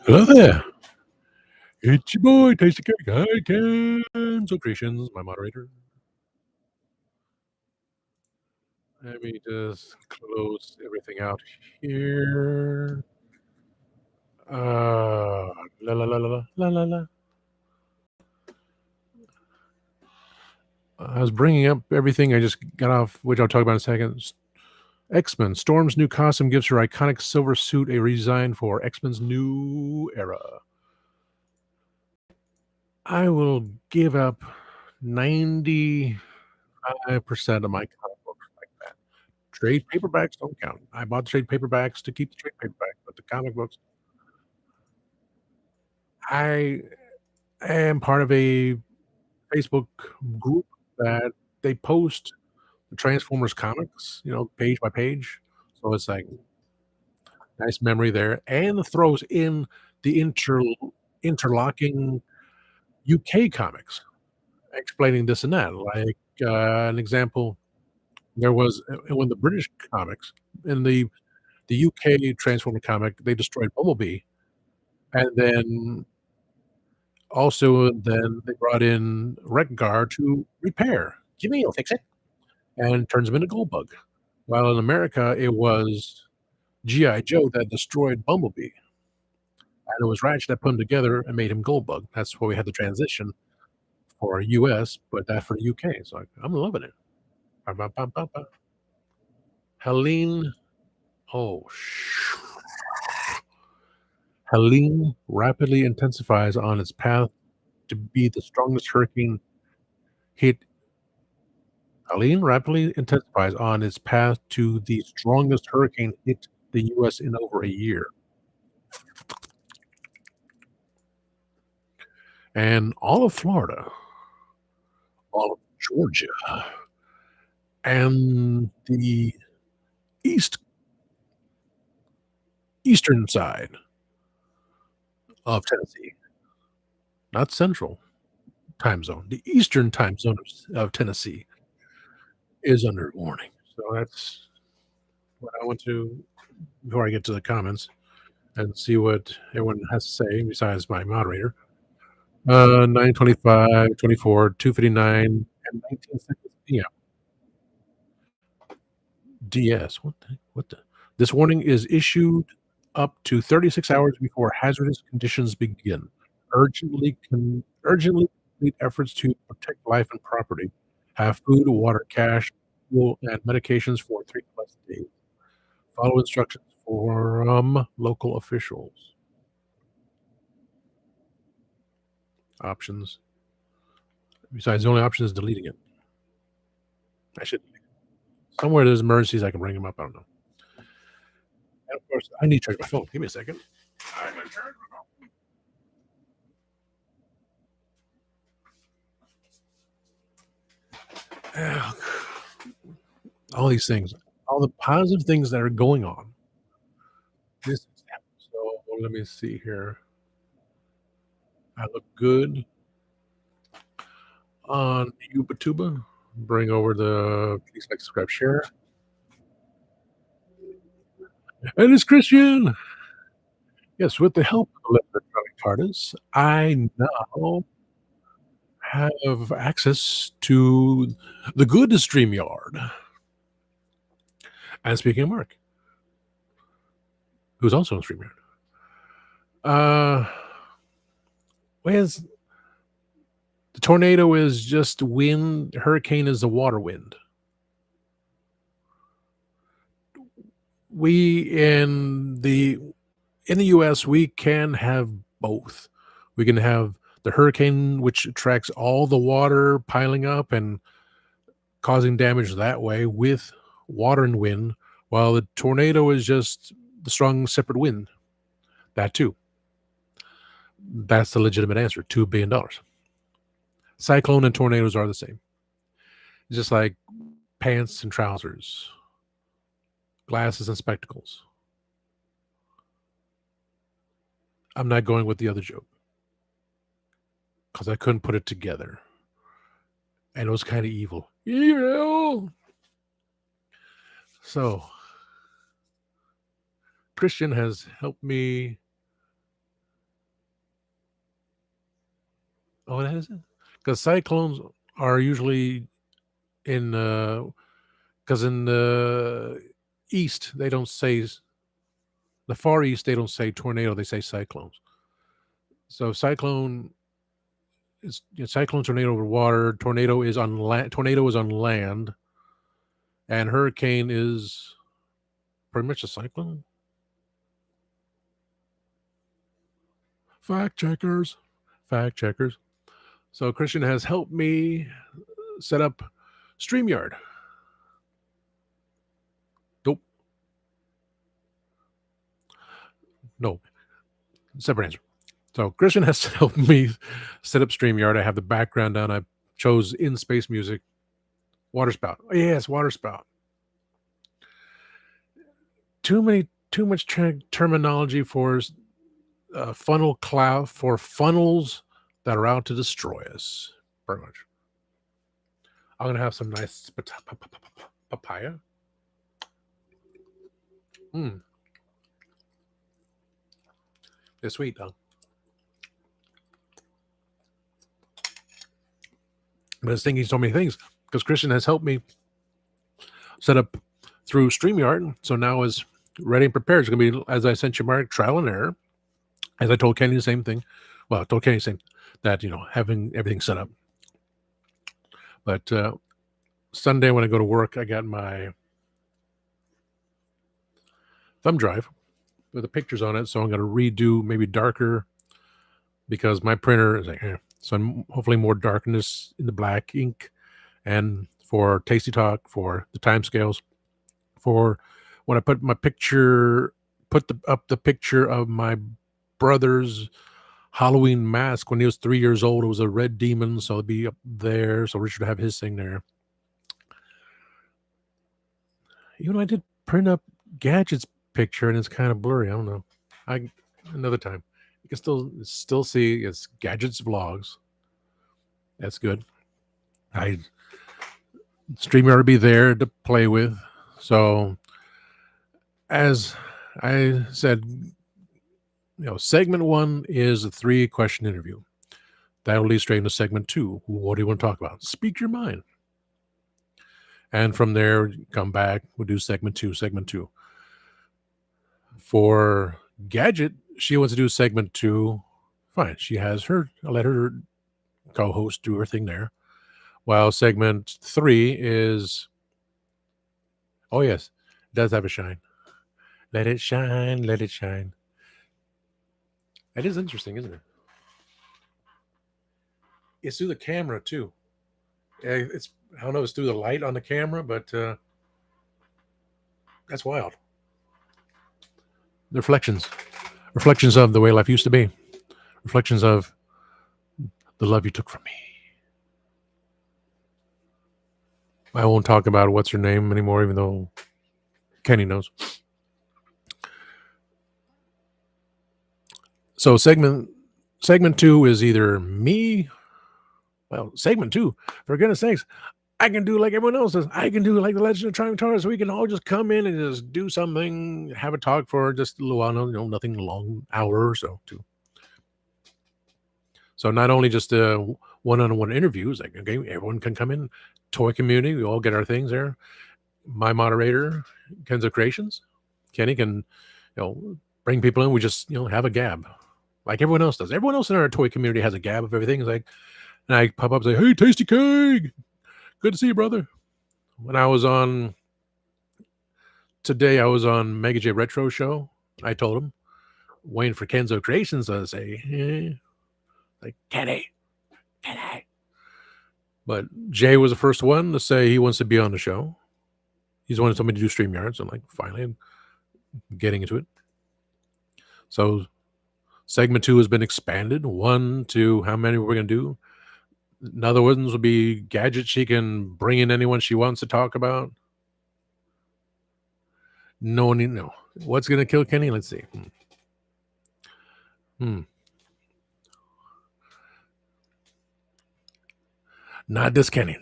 Hello there. It's your boy, Tasty Cake. I can. So Creations, my moderator. Let me just close everything out here. La la la la la la la la. I was bringing up everything I just got off, which I'll talk about in a second. X-Men. Storm's new costume gives her iconic silver suit a redesign for X-Men's new era. I will give up 95% of my comic books like that. Trade paperbacks don't count. I bought the trade paperbacks to keep the trade paperbacks, but the comic books, I am part of a Facebook group that they post the Transformers comics, page by page. So it's like nice memory there, and throws in the interlocking UK comics, explaining this and that. Like an example, there was when the British comics in the UK Transformer comic, they destroyed Bumblebee, and then they brought in Wreck-Gar to repair. Jimmy will fix it, and turns him into Goldbug. While in America, it was G.I. Joe that destroyed Bumblebee, and it was Ratchet that put them together and made him Goldbug. That's why we had the transition for US, but that for the UK. So I'm loving it. Ba, ba, ba, ba, ba. Helene, oh, Helene rapidly intensifies on its path to be the strongest hurricane hit. Helene rapidly intensifies on its path to the strongest hurricane hit the U.S. in over a year. And all of Florida, all of Georgia, and the eastern side of Tennessee, not central time zone, the eastern time zone of Tennessee is under warning. So that's what I want to, before I get to the comments and see what everyone has to say besides my moderator. 9:25, 24, 2:59, and 19 seconds PM. DS. What the? This warning is issued up to 36 hours before hazardous conditions begin. Urgently complete efforts to protect life and property. Have food, water, cash, fuel, and medications for 3+ days. Follow instructions from local officials. Options. Besides, the only option is deleting it. I should. Somewhere there's emergencies, I can bring them up. I don't know. And of course, I need to charge my phone. Give me a second. I'm gonna charge my phone. All these things, all the positive things that are going on. This, so let me see here. I look good on YouTuber. Bring over the please like, subscribe, share. And it's Christian. Yes, with the help of Traveling TARDIS, I now have access to the good StreamYard. And speaking of Mark, who's also on StreamYard, where's the tornado is just wind, hurricane is the water wind. We in the US, we can have both. We can have the hurricane, which attracts all the water piling up and causing damage that way with water and wind, while the tornado is just the strong separate wind. That too. That's the legitimate answer. $2 billion. Cyclone and tornadoes are the same. Just like pants and trousers, glasses and spectacles. I'm not going with the other joke because I couldn't put it together. And it was kind of evil. Evil! So, Christian has helped me Oh, that is it. Because cyclones are usually in because in the east they don't say the far east they don't say tornado, they say cyclones. So cyclone is cyclone, tornado over water. Tornado is on land. Tornado is on land, and hurricane is pretty much a cyclone. Fact checkers, fact checkers. So Christian has helped me set up StreamYard. Nope, no, separate answer. So Christian has helped me set up StreamYard. I have the background down. I chose in space music. Waterspout. Oh, yes, waterspout. Too much terminology for funnel cloud for funnels that are out to destroy us. Pretty much. I'm gonna have some nice papaya. It's sweet though. But I was thinking so many things because Christian has helped me set up through StreamYard. So now is ready and prepared. It's going to be, as I sent you, Mark, trial and error. As I told Kenny the same thing. Well, I told Kenny the same, that, having everything set up. But Sunday when I go to work, I got my thumb drive with the pictures on it. So I'm going to redo maybe darker because my printer is like, so I'm hopefully more darkness in the black ink. And for Tasty Talk, for the timescales, for when I put my picture, up the picture of my brother's Halloween mask when he was 3 years old. It was a red demon, so it'd be up there. So Richard would have his thing there. I did print up Gadget's picture, and it's kind of blurry. I don't know. Another time. You can still see it's Gadget's vlogs. That's good. StreamYard to be there to play with. So, as I said, segment 1 is a 3-question interview. That'll lead straight into segment 2. What do you want to talk about? Speak your mind. And from there, come back. We'll do segment 2. Segment 2. For Gadget, she wants to do segment 2. Fine. She has her. I'll let her co-host do her thing there. While segment 3 is, oh yes, it does have a shine. Let it shine, let it shine. That is interesting, isn't it? It's through the camera too. I don't know if it's through the light on the camera, but that's wild. The reflections of the way life used to be, reflections of the love you took from me. I won't talk about what's her name anymore, even though Kenny knows. So segment 2 is either me. Well, segment 2, for goodness sakes, I can do like everyone else does. I can do like the Legend of Traveling TARDIS. So we can all just come in and just do something, have a talk for just a little while. Nothing long, hour or so. Too. So not only just one-on-one interviews, like okay, everyone can come in. Toy community, we all get our things there. My moderator, Kenzo Creations, Kenny can, bring people in. We just have a gab, like everyone else does. Everyone else in our toy community has a gab of everything. It's like, and I pop up and say, "Hey, Tasty Cake, good to see you, brother." When I was on Mega J Retro Show, I told him, waiting for Kenzo Creations to say, like, Kenny. But Jay was the first one to say he wants to be on the show. He's the one who told me to do StreamYard. So I'm like, finally, I'm getting into it. So segment 2 has been expanded. 1 to how many we're going to do. Another ones will be gadgets she can bring in anyone she wants to talk about. No one know. What's going to kill Kenny? Let's see. Not this Kenny.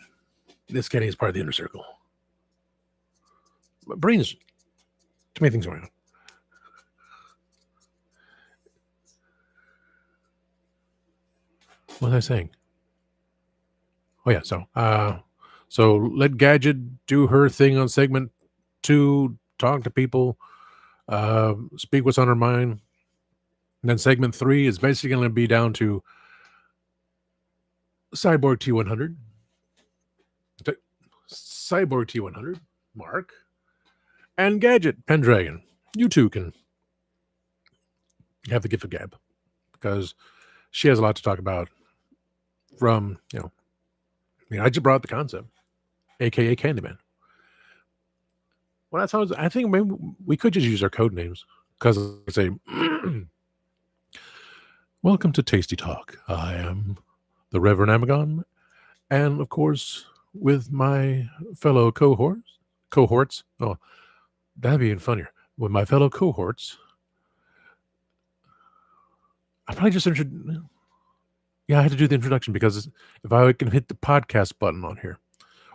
This Kenny is part of the inner circle. But brains, too many things going on. What was I saying? Oh yeah, so let Gadget do her thing on segment 2, talk to people, speak what's on her mind. And then segment 3 is basically going to be down to Cyborg T100, Cyborg T100, Mark, and Gadget Pendragon. You two can have the gift of gab because she has a lot to talk about. From I just brought up the concept, aka Candyman. Well, that sounds. I think maybe we could just use our code names because it's a welcome to Tasty Talk. I am the Reverend Amagon, and of course, with my fellow cohorts. Oh, that'd be even funnier. With my fellow cohorts, I probably just yeah, I had to do the introduction because if I can hit the podcast button on here,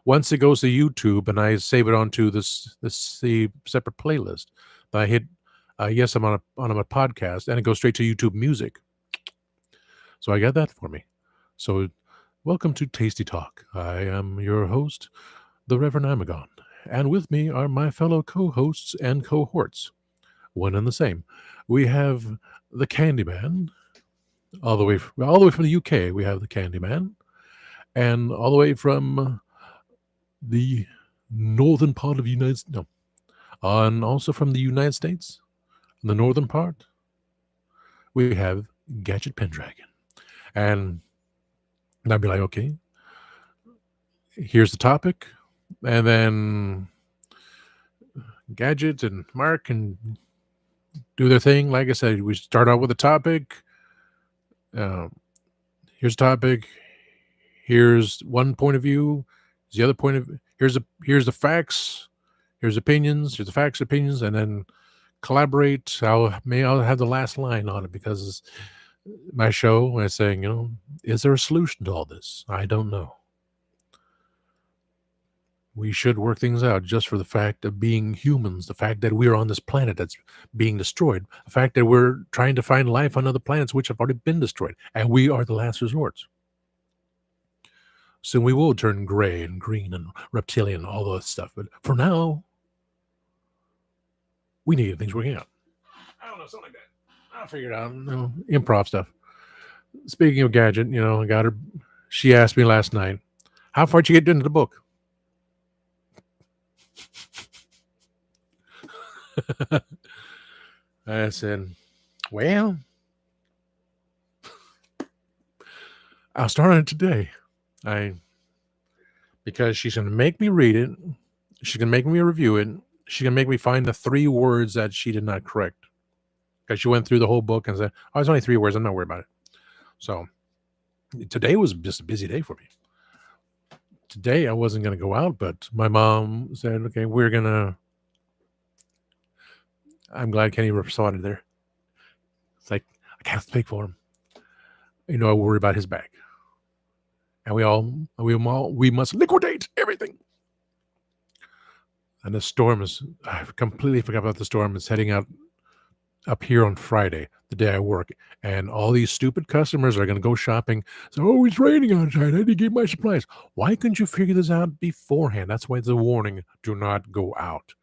once it goes to YouTube and I save it onto the separate playlist, I hit yes, I'm on a podcast, and it goes straight to YouTube Music. So I got that for me. So welcome to Tasty Talk. I am your host, the Reverend Amagon, and with me are my fellow co-hosts and cohorts, one and the same. We have the Candyman, all the way from the UK. We have the Candyman, and all the way from the northern part of the United States, no, and also from the United States, the northern part, we have Gadget Pendragon. And I'd be like, okay, here's the topic. And then Gadget and Mark can do their thing. Like I said, we start out with a topic. Here's a topic. Here's one point of view. Here's the other point of here's the facts. Here's opinions. Here's the facts, opinions, and then collaborate. I'll have the last line on it because my show when I'm saying, is there a solution to all this? I don't know. We should work things out just for the fact of being humans, the fact that we're on this planet that's being destroyed, the fact that we're trying to find life on other planets which have already been destroyed, and we are the last resorts. Soon we will turn gray and green and reptilian, all that stuff. But for now, we need things working out. I don't know, something like that. I'll figure it out. Improv stuff. Speaking of Gadget, I got her. She asked me last night, how far did you get into the book? I said, well, I'll start on it today. Because she's going to make me read it. She's going to make me review it. She's going to make me find the 3 words that she did not correct. Because she went through the whole book and said, oh, it's only 3 words. I'm not worried about it. So today was just a busy day for me. Today I wasn't going to go out, but my mom said, okay, I'm glad Kenny responded there. It's like, I can't speak for him. I worry about his back. And we must liquidate everything. And the storm I completely forgot about the storm. It's heading out up here on Friday, the day I work. And all these stupid customers are going to go shopping. So, oh, it's raining outside. I need to get my supplies. Why couldn't you figure this out beforehand? That's why it's a warning. Do not go out.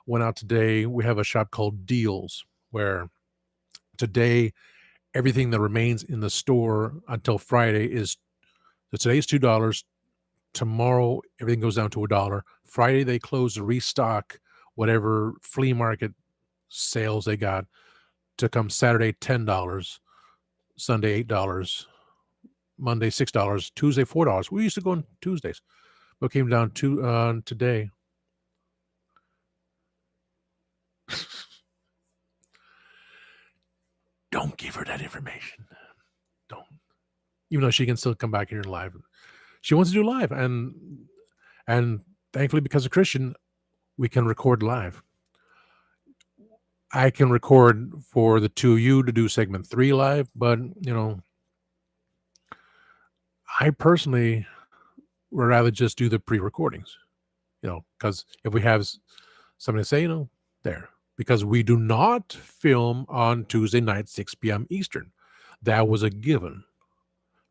Went out today. We have a shop called Deals, where today everything that remains in the store until Friday is, so today's $2. Tomorrow, everything goes down to $1. Friday, they close to restock whatever flea market sales they got to come Saturday, $10, Sunday, $8, Monday, $6, Tuesday, $4. We used to go on Tuesdays, but came down to today. Don't give her that information. Don't. Even though she can still come back here live. She wants to do live, and thankfully, because of Christian, we can record live. I can record for the 2 of you to do segment 3 live, but I personally would rather just do the pre-recordings, because if we have something to say, there, because we do not film on Tuesday night, 6 p.m. Eastern. That was a given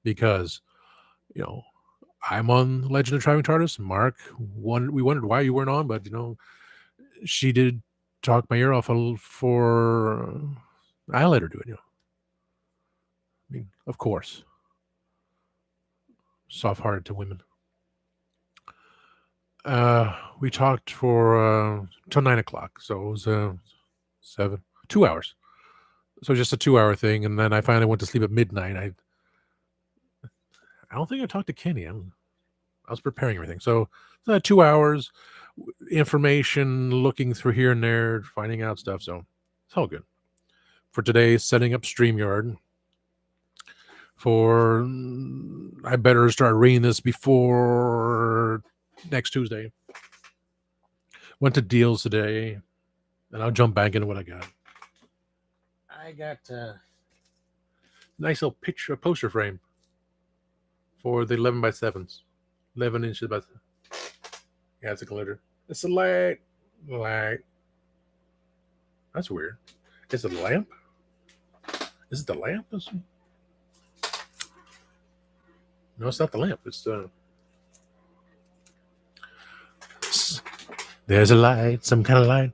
because, I'm on Legend of Traveling TARDIS. Mark, we wondered why you weren't on, but she did talk my ear off for. I let her do it. I mean, of course, soft-hearted to women. We talked for till 9 o'clock, so it was 2 hours. So just a 2 hour thing, and then I finally went to sleep at midnight. I don't think I talked to Kenny. I was preparing everything, so 2 hours, information, looking through here and there, finding out stuff. So it's all good. For today, setting up StreamYard. I better start reading this before next Tuesday. Went to deals today, and I'll jump back into what I got. I got a nice little poster frame for the 11 by 7s. 11 inches by. Yeah, it's a glitter. It's a light. That's weird. Is it a lamp? Is it the lamp? No, it's not the lamp. It's the. There's a light, some kind of light.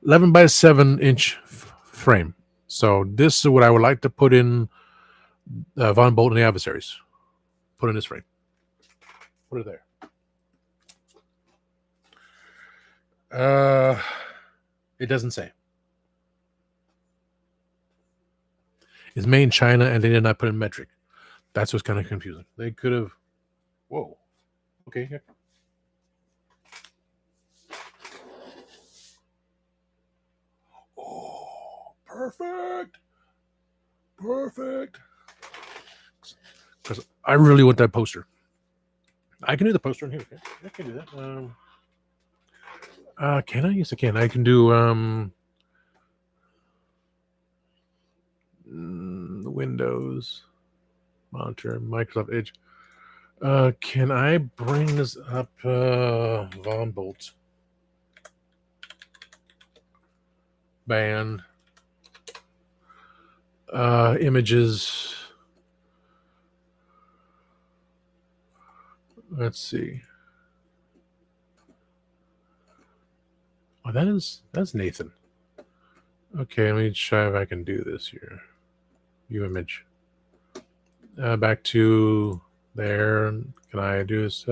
11 by 7-inch frame. So this is what I would like to put in Von Bolt and the Adversaries. Put in this frame. Put it there. It doesn't say. It's made in China, and they did not put in metric. That's what's kind of confusing. They could have. Whoa. Okay. Yeah. Oh, perfect. Perfect. Because I really want that poster. I can do the poster in here. Okay? I can do that. Can I? Yes, I can. I can do Windows, Monitor, Microsoft Edge. Can I bring this up? Von Bolt. Band. Images. Let's see. Oh, that's Nathan. Okay, let me try if I can do this here. View image. Back to there. Can I do this?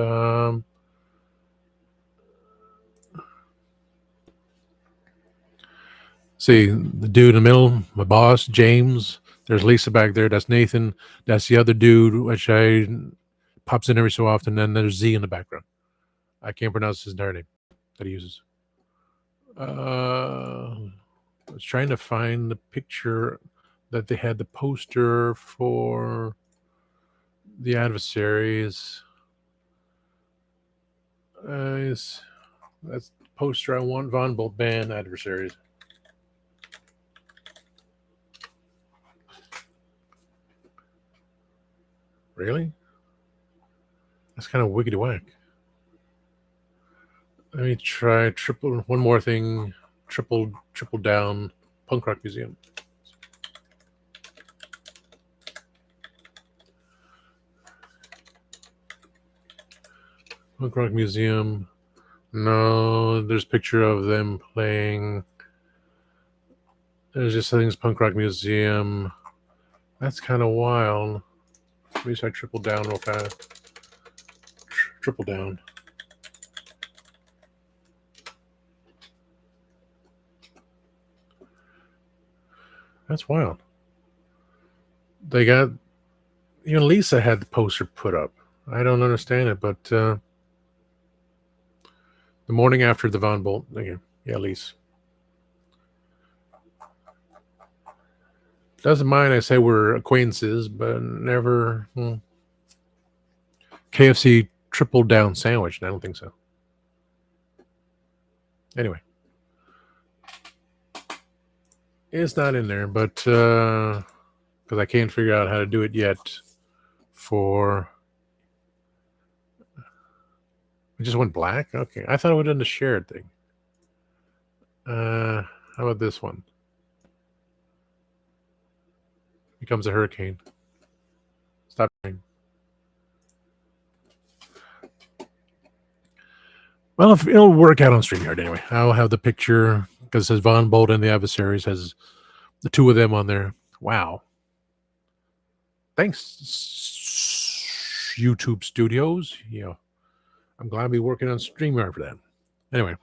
See the dude in the middle, my boss, James. There's Lisa back there. That's Nathan. That's the other dude, which I pops in every so often. And there's Z in the background. I can't pronounce his entire name that he uses. I was trying to find the picture that they had the poster for the Adversaries. That's the poster I want. Von Bolt Band Adversaries. Really? That's kind of wiggity whack. Let me try one more thing. Triple down. Punk Rock Museum. Punk Rock Museum. No, there's a picture of them playing. There's just things Punk Rock Museum. That's kind of wild. Let me try triple down real fast. Triple down. That's wild. They got, Lisa had the poster put up. I don't understand it, but the morning after the Von Bolt, yeah, Lisa. Doesn't mind I say we're acquaintances, but never. KFC triple down sandwich. I don't think so. Anyway. It's not in there, but because I can't figure out how to do it yet it just went black? Okay. I thought it would have done the shared thing. How about this one? Becomes a hurricane. Stop. Well, if it'll work out on StreamYard anyway. I'll have the picture because it says Von Bolt and the Adversaries has the two of them on there. Wow. Thanks, YouTube Studios. Yeah, I'm glad to be working on StreamYard for that. Anyway,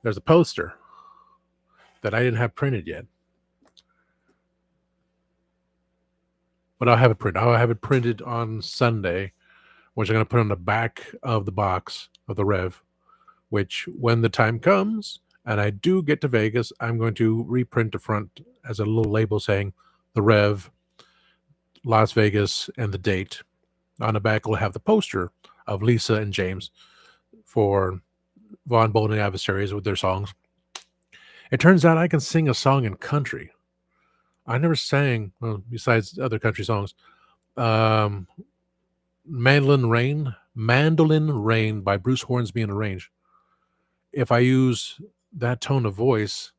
there's a poster that I didn't have printed yet, but I'll have it printed. I'll have it printed on Sunday, which I'm going to put on the back of the box of the Rev, which when the time comes and I do get to Vegas, I'm going to reprint the front as a little label saying the Rev, Las Vegas, and the date. On the back, we'll have the poster of Lisa and James for Von Bolt and Adversaries with their songs. It turns out I can sing a song in country. I never sang, well, besides other country songs. Mandolin Rain by Bruce Hornsby and Arrange. If I use that tone of voice,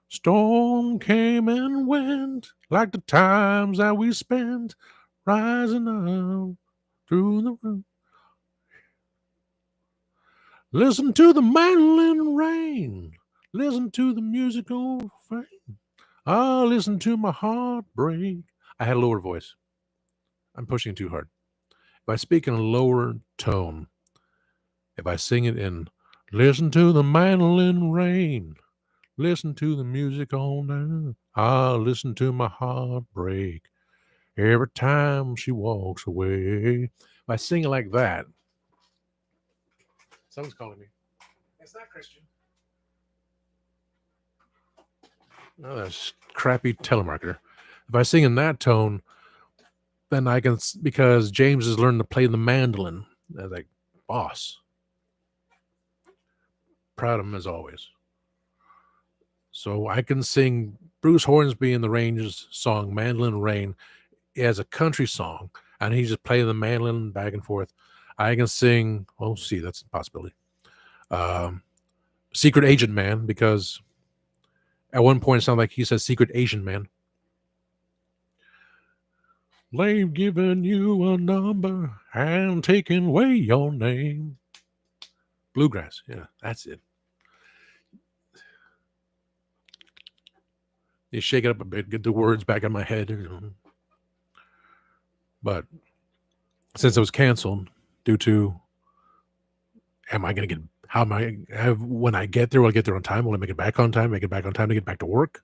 storm came and went like the times that we spent rising up through the room. Listen to the mandolin rain. Listen to the musical fame. Ah, listen to my heart break. I had a lower voice. I'm pushing too hard. If I speak in a lower tone, if I sing it in, listen to the mandolin rain, listen to the music all night. Ah, listen to my heart break every time she walks away. If I sing it like that, someone's calling me. It's not Christian. Oh, that's crappy telemarketer. If I sing in that tone, then I can, because James has learned to play the mandolin. I was like, boss. Proud of him as always. So I can sing Bruce Hornsby and the Ranges song, Mandolin Rain, as a country song, and he's just playing the mandolin back and forth. I can sing, well, see, that's a possibility. Secret Agent Man, because at one point it sounded like he says Secret Asian Man. They've given you a number and taken away your name. Bluegrass, yeah, that's it. You shake it up a bit, get the words back in my head. But since it was canceled due to, am I going to get, how am I, when I get there, will I get there on time? Will I make it back on time? Make it back on time to get back to work?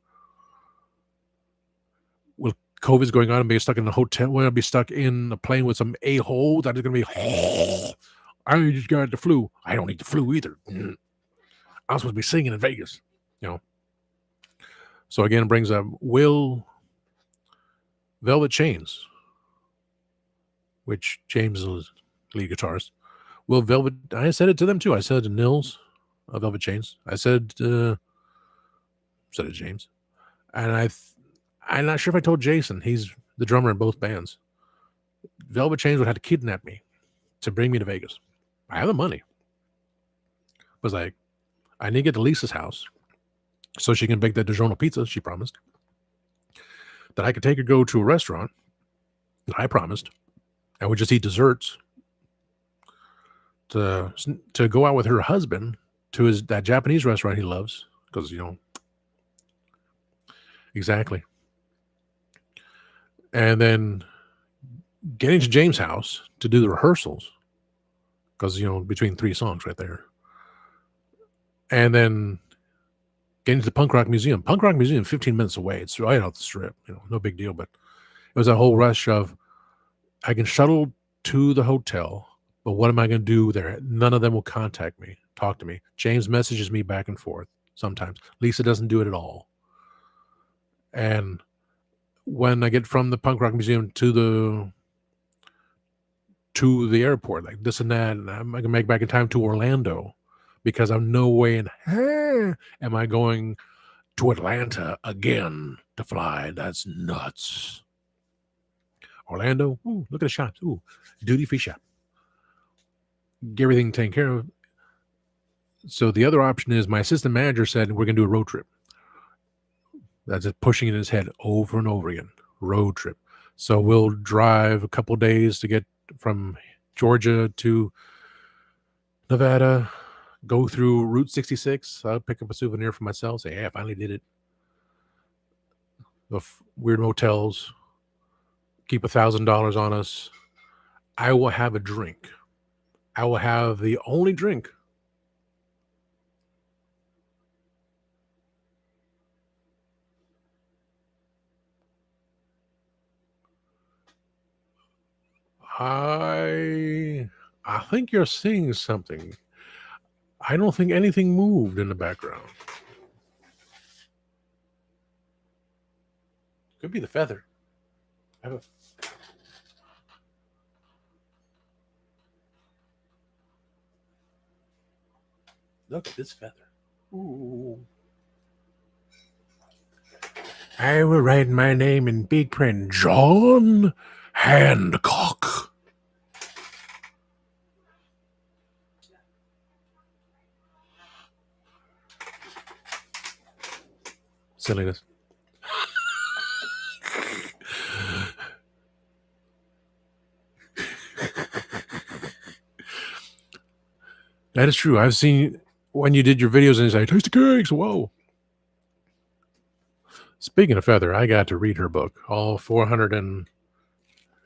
Will COVID's going on and be stuck in a hotel? Will I be stuck in a plane with some a-hole that is going to be, I just got the flu. I don't need the flu either. I'm supposed to be singing in Vegas, you know. So again, it brings up, will Velvet Chains, which James is lead guitarist, will Velvet, I said it to them too. I said it to Nils of Velvet Chains. I said it to James. And I'm not sure if I told Jason, he's the drummer in both bands. Velvet Chains would have to kidnap me to bring me to Vegas. I have the money. I was like, I need to get to Lisa's house so she can bake that DiGiorno pizza she promised. That I could take her go to a restaurant that I promised. And we just eat desserts. To go out with her husband to that Japanese restaurant he loves. Because, you know, exactly. And then getting to James' house to do the rehearsals. Because, you know, between 3 songs right there. And then getting to the Punk Rock Museum. Punk Rock Museum, 15 minutes away. It's right off the strip. You know, no big deal. But it was a whole rush of, I can shuttle to the hotel, but what am I going to do there? None of them will contact me, talk to me. James messages me back and forth sometimes. Lisa doesn't do it at all. And when I get from the Punk Rock Museum to the airport, like this and that, and I'm going to make back in time to Orlando, because I'm no way in hell am I going to Atlanta again to fly. That's nuts. Orlando, ooh, look at the shops. Ooh, duty-free shop. Get everything taken care of. So the other option is my assistant manager said we're going to do a road trip. That's just pushing it in his head over and over again. Road trip. So we'll drive a couple days to get from Georgia to Nevada, go through Route 66. I'll pick up a souvenir for myself. Say, hey, I finally did it. The weird motels, keep $1,000 on us. I will have a drink. I will have the only drink. I think you're seeing something. I don't think anything moved in the background. Could be the feather. I have a... Look at this feather. Ooh. I will write my name in big print. John Hancock. Silliness. That is true. I've seen when you did your videos and you say, taste the cakes. Whoa. Speaking of feather, I got to read her book. All 400 and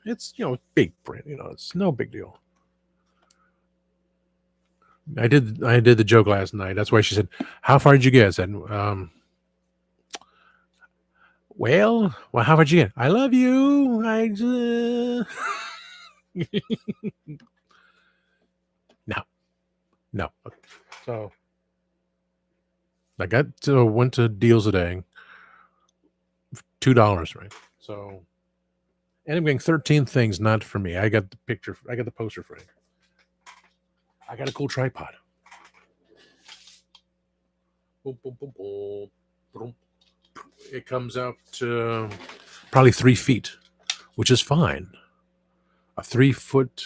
it's, big print. It's no big deal. I did the joke last night. That's why she said, how far did you get? I said, well, how far did you get? I love you. No. Okay. So I went to Deals a Day, $2, right? So, and I'm getting 13 things not for me. I got the picture. I got the poster frame. I got a cool tripod. Boom, boom, boom, boom, boom. It comes out to probably 3 feet, which is fine. A 3-foot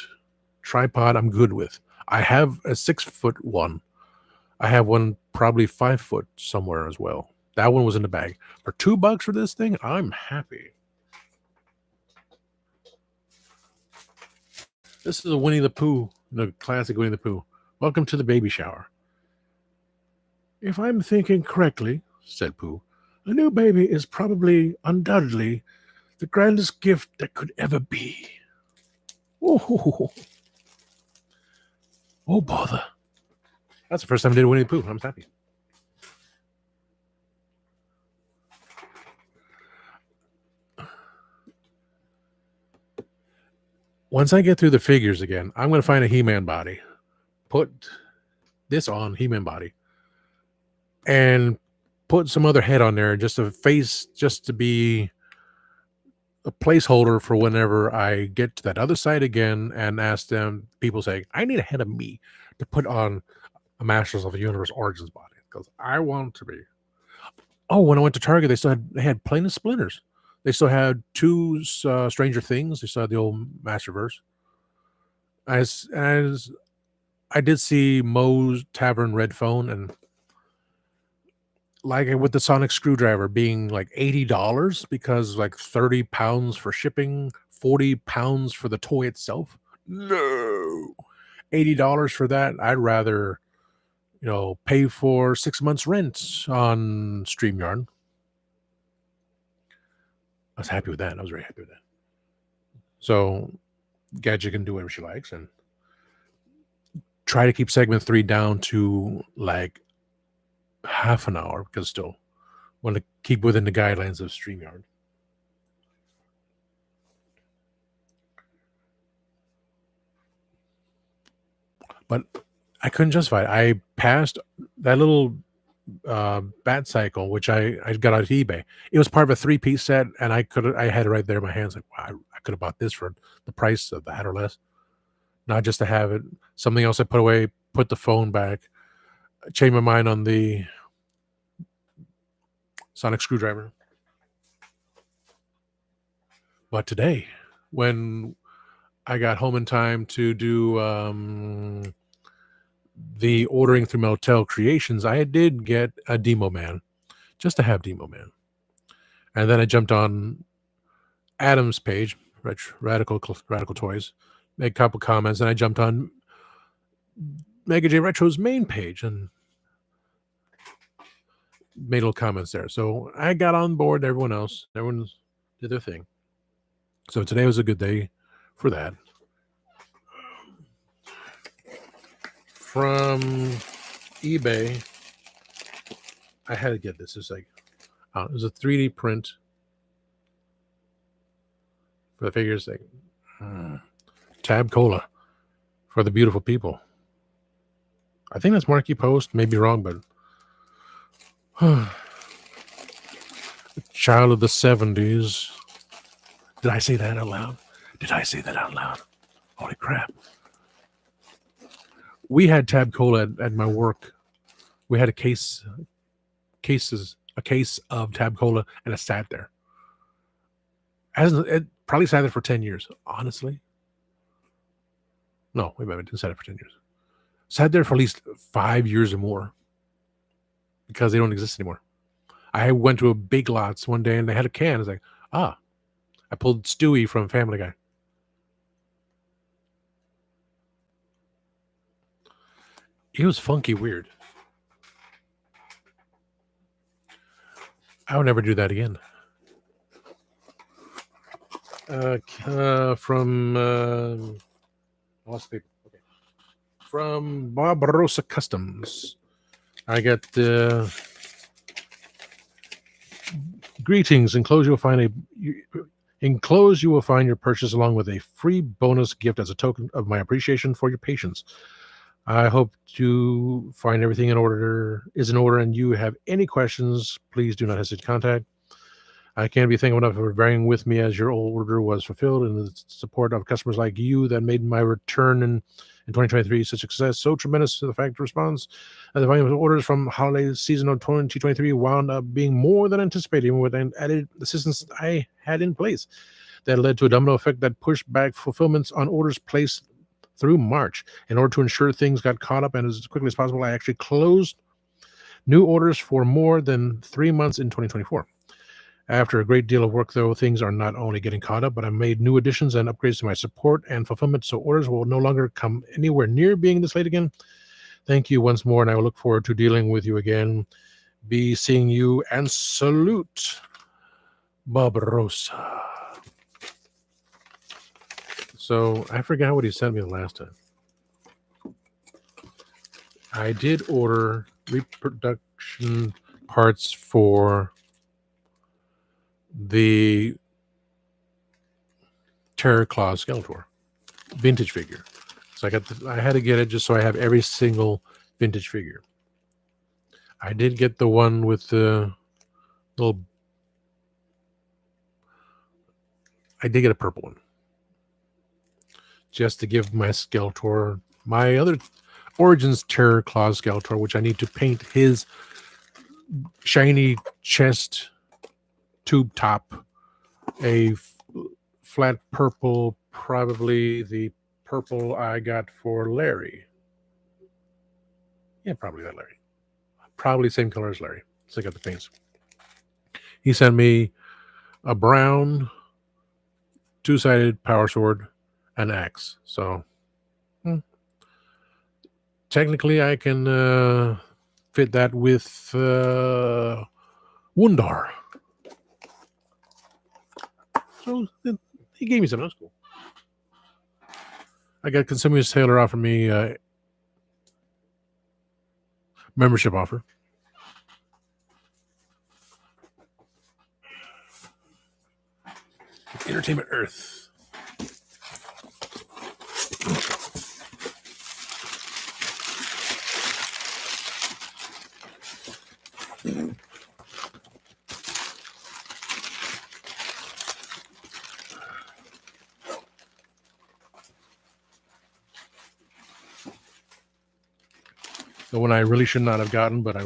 tripod, I'm good with. I have a 6-foot one. I have one probably 5 foot somewhere as well. That one was in the bag. For $2 for this thing, I'm happy. This is a Winnie the Pooh, the classic Winnie the Pooh. Welcome to the baby shower. If I'm thinking correctly, said Pooh, a new baby is probably, undoubtedly, the grandest gift that could ever be. Oh, bother. That's the first time I did Winnie the Pooh. I'm happy. Once I get through the figures again, I'm going to find a He-Man body. Put this on He-Man body. And put some other head on there, just a face, just to be a placeholder for whenever I get to that other side again and ask them, people say, I need a head of me to put on a Masters of the Universe Origins body. Because I want to be. Oh, when I went to Target, they had Plain and Splinters. They still had 2 Stranger Things. They still had the old Masterverse. As I did see Moe's Tavern Red Phone, and like with the sonic screwdriver being like $80 because like 30 pounds for shipping, 40 pounds for the toy itself. No, $80 for that. I'd rather, pay for 6 months rent on StreamYard. I was happy with that. I was very happy with that. So Gadget can do whatever she likes and try to keep segment 3 down to like half an hour because still want to keep within the guidelines of StreamYard. But I couldn't justify it. I passed that little bat cycle, which I got out of eBay. It was part of a 3-piece set, and I had it right there in my hands. Like, wow, I could have bought this for the price of that or less. Not just to have it. Something else I put away, put the phone back, changed my mind on the sonic screwdriver. But today, when I got home in time to do the ordering through Motel Creations, I did get a Demo Man, just to have Demo Man. And then I jumped on Adam's page, Radical Toys, made a couple comments, and I jumped on Mega J Retro's main page and made little comments there. So I got on board. Everyone else, everyone did their thing. So today was a good day for that. From eBay, I had to get this. It's like it was a 3D print for the figures. Like Tab Cola for the beautiful people. I think that's Marquee Post. May be wrong, but child of the 70s. Did I say that out loud? Did I say that out loud? Holy crap. We had Tab Cola at my work. We had a case of Tab Cola, and it sat there. It probably sat there for 10 years, honestly. No, wait a minute, it didn't sat there for 10 years. Sat there for at least 5 years or more because they don't exist anymore. I went to a Big Lots one day and they had a can. I was like, I pulled Stewie from Family Guy. It was funky weird. I would never do that again. From lost paper. Okay. From Barbarossa Customs, I got greetings. Enclosed, you will find your purchase along with a free bonus gift as a token of my appreciation for your patience. I hope to find everything is in order, and you have any questions, please do not hesitate to contact. I can't be thankful enough for bearing with me as your order was fulfilled and the support of customers like you that made my return in 2023 such a success. So tremendous to the fact response. The volume of orders from holiday season of 2023 wound up being more than anticipated with an added assistance I had in place. That led to a domino effect that pushed back fulfillments on orders placed through March. In order to ensure things got caught up and as quickly as possible, I actually closed new orders for more than 3 months in 2024. After a great deal of work, though, things are not only getting caught up, but I made new additions and upgrades to my support and fulfillment, so orders will no longer come anywhere near being this late again. Thank you once more, and I will look forward to dealing with you again. Be seeing you, and salute, Barbarossa. So I forgot what he sent me the last time. I did order reproduction parts for the Terror Claw Skeletor vintage figure. So I had to get it just so I have every single vintage figure. I did get the one with the little. I did get a purple one, just to give my Skeletor, my other Origins Terror Claw Skeletor, which I need to paint his shiny chest tube top a flat purple, probably the purple I got for Larry. Yeah, probably that Larry. Probably same color as Larry. So I got the paints. He sent me a brown two-sided power sword and axe. So technically I can fit that with Wundar. So he gave me something. That's cool. I got Consumers Taylor offer me membership offer. Entertainment Earth. The one I really should not have gotten, but I.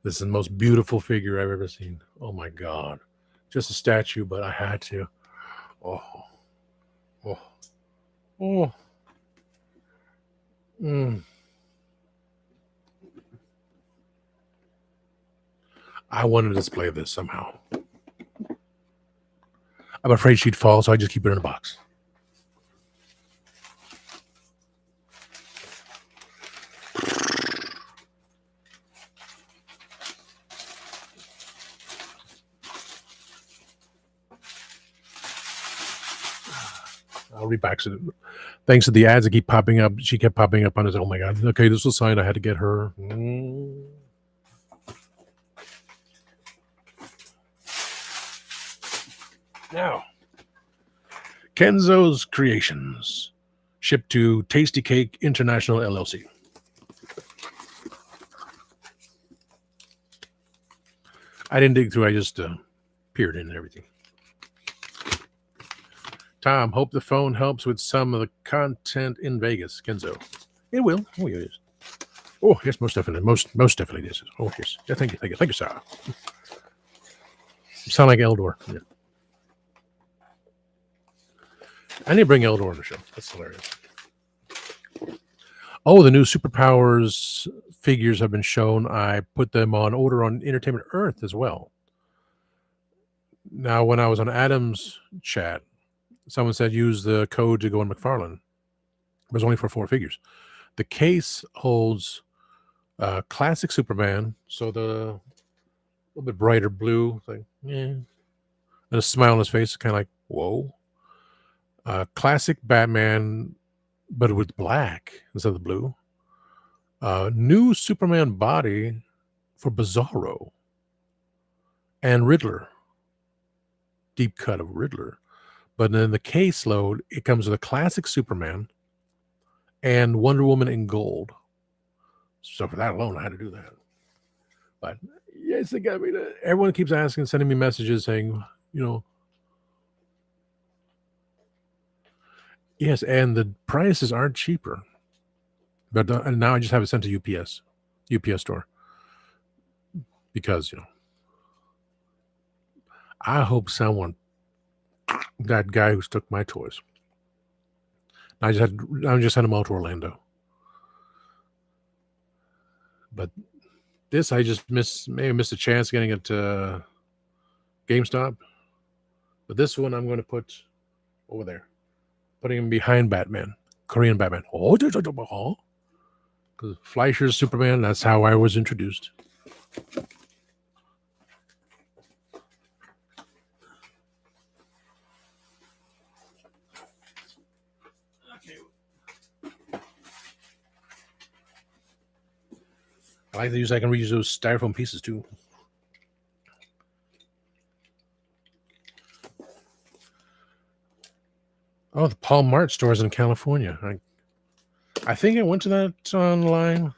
This is the most beautiful figure I've ever seen. Oh my God. Just a statue, but I had to. Oh. Oh. Oh. I wanted to display this somehow. I'm afraid she'd fall, so I just keep her in a box. I'll read back to it. Thanks to the ads that keep popping up, she kept popping up on us. Oh my god! Okay, this was a sign I had to get her. Now, Kenzo's Creations, shipped to Tasty Cake International LLC. I didn't dig through. I just peered in and everything. Tom, hope the phone helps with some of the content in Vegas. Kenzo, it will. Oh yes. Oh yes, most definitely. Most definitely this is. Oh yes. Yeah, thank you, sir. You sound like Eldor. Yeah. I need to bring Eldor on the show. That's hilarious. Oh, the new Superpowers figures have been shown. I put them on order on Entertainment Earth as well. Now, when I was on Adam's chat, someone said use the code to go on McFarlane. It was only for 4 figures. The case holds classic Superman, so the little bit brighter blue thing, and a smile on his face, kind of like whoa. Classic Batman, but with black instead of the blue. New Superman body for Bizarro and Riddler. Deep cut of Riddler. But then the case load, it comes with a classic Superman and Wonder Woman in gold. So for that alone, I had to do that. But yes, they got me to, everyone keeps asking, sending me messages saying, yes, and the prices aren't cheaper. But now I just have it sent to UPS store. Because, I hope someone, that guy who took my toys. I just sent them out to Orlando. But this, I just maybe missed a chance getting it to GameStop. But this one I'm going to put over there. Putting him behind Batman. Korean Batman. Oh, because Fleischer's Superman, that's how I was introduced. I like to use, I can reuse those styrofoam pieces too. Oh, the Paul Mart stores in California. I think I went to that online.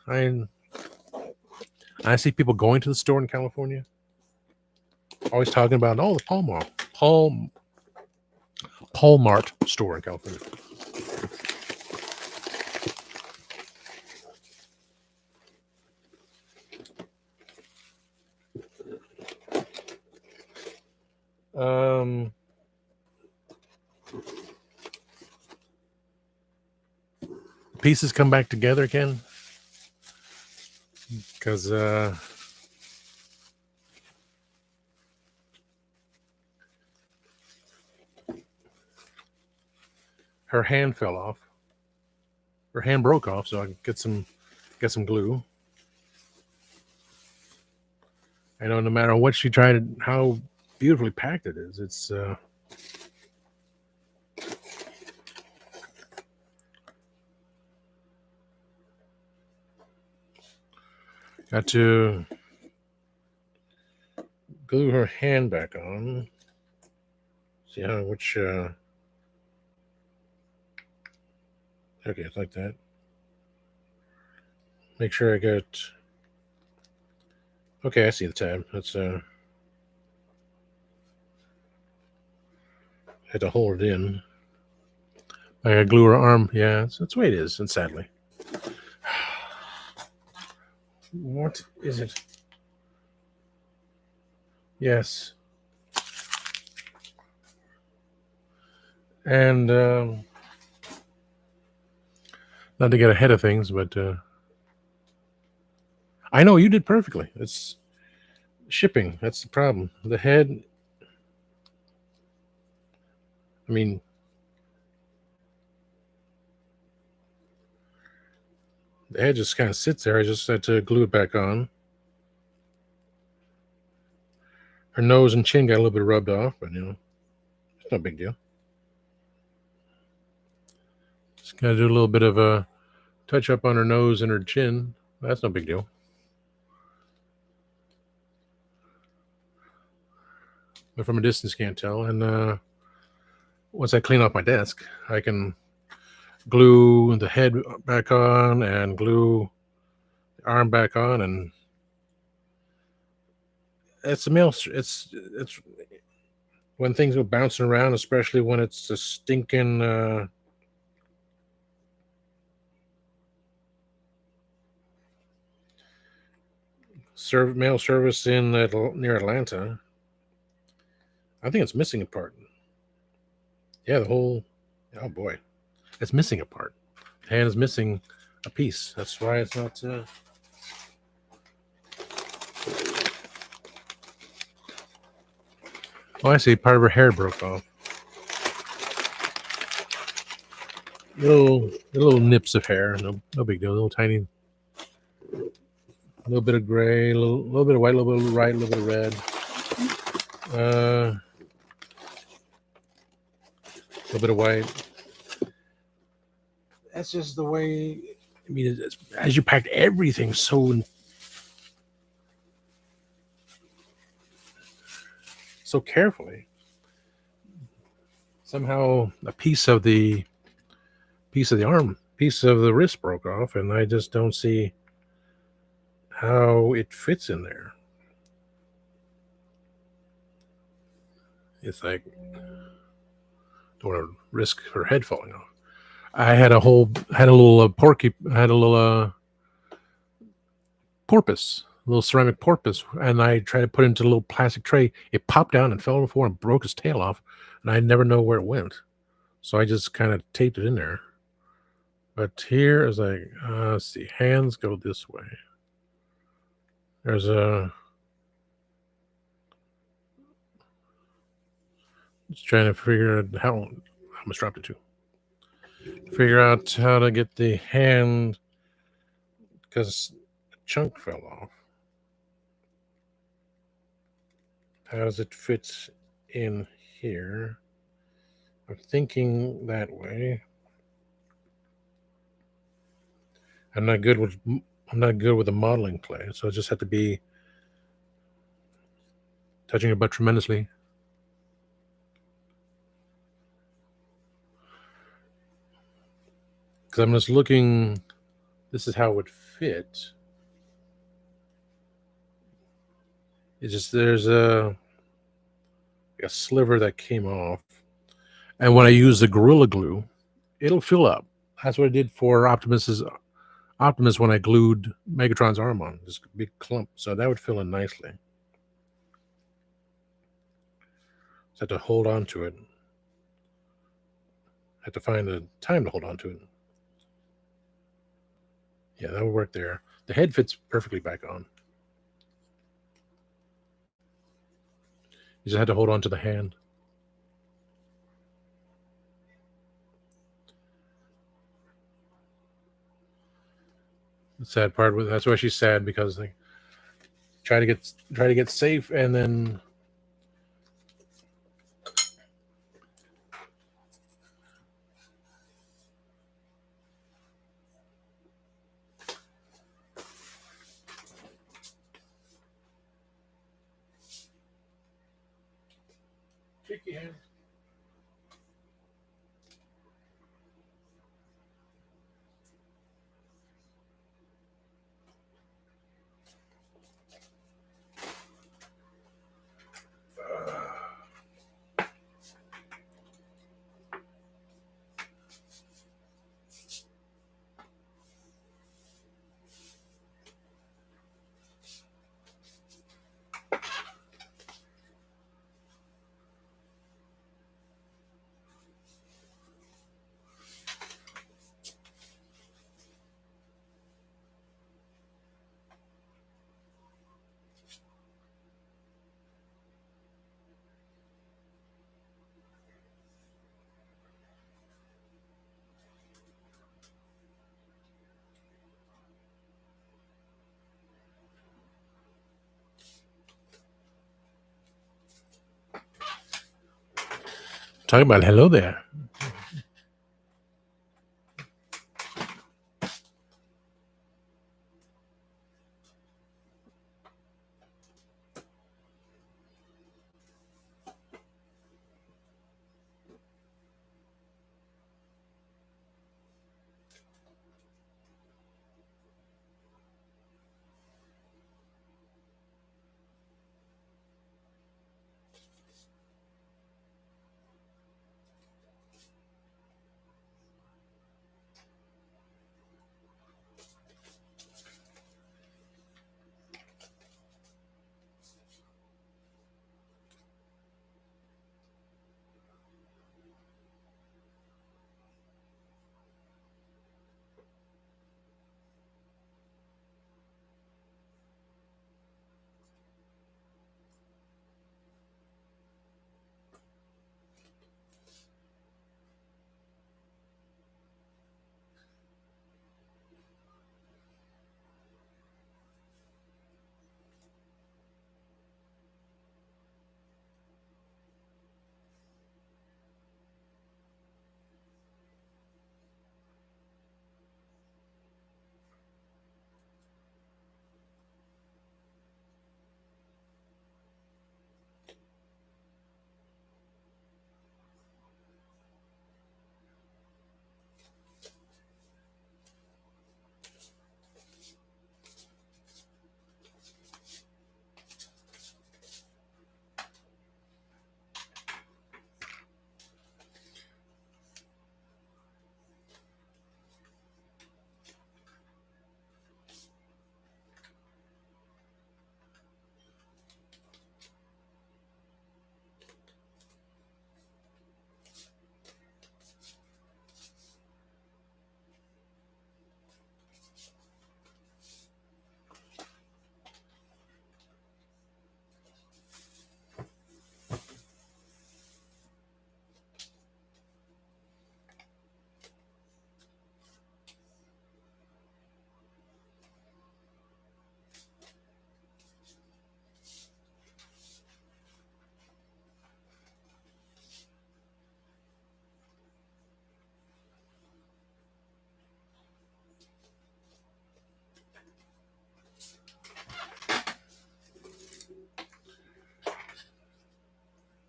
I see people going to the store in California. Always talking about, the Paul Mart store in California. Pieces come back together again because her hand fell off. Her hand broke off, so I can get some glue. I know no matter what she tried, how beautifully packed it is. It's got to glue her hand back on. See how which okay, it's like that. Make sure I get okay, I see the tab. That's had to hold it in. I gotta glue her arm. Yeah, that's the way it is, and sadly. What is it? Yes. And not to get ahead of things, but I know you did perfectly. shipping. That's the problem. The head, I mean, the head just kind of sits there. I just had to glue it back on. Her nose and chin got a little bit rubbed off, but it's no big deal. Just got to do a little bit of a touch up on her nose and her chin. That's no big deal. But from a distance, can't tell. And once I clean off my desk, I can glue the head back on and glue the arm back on, and it's a male. It's when things go bouncing around, especially when it's a stinking mail service in near Atlanta. I think it's missing a part. Yeah, the whole. Oh boy, it's missing a part. The hand is missing a piece. That's why it's not. Oh, I see. Part of her hair broke off. Little nips of hair. No big deal. Little tiny. A little bit of gray, a little bit of white, a little bit of white, a little bit of red. A little bit of white. That's just the way. I mean, as you packed everything so carefully, somehow a piece of the arm, piece of the wrist broke off, and I just don't see how it fits in there. It's like, don't want to risk her head falling off. I had a little porpoise, a little ceramic porpoise, and I tried to put it into a little plastic tray. It popped down and fell on the floor and broke his tail off, and I never know where it went. So I just kind of taped it in there. But here is like, let's see, hands go this way. There's just trying to figure out how. I almost dropped it too. Figure out how to get the hand, because a chunk fell off. How does it fit in here? I'm thinking that way. I'm not good with the modeling clay, so I just have to be touching your butt tremendously. Because I'm just looking. This is how it would fit. It's just there's a sliver that came off, and when I use the Gorilla Glue, it'll fill up. That's what I did for Optimus when I glued Megatron's arm on. Just a big clump, so that would fill in nicely. Just have to hold on to it. Have to find the time to hold on to it. Yeah, that would work there. The head fits perfectly back on. You just had to hold on to the hand. The sad part with that's why she's sad, because they try to get safe, and then tricky hand. Talking about hello there.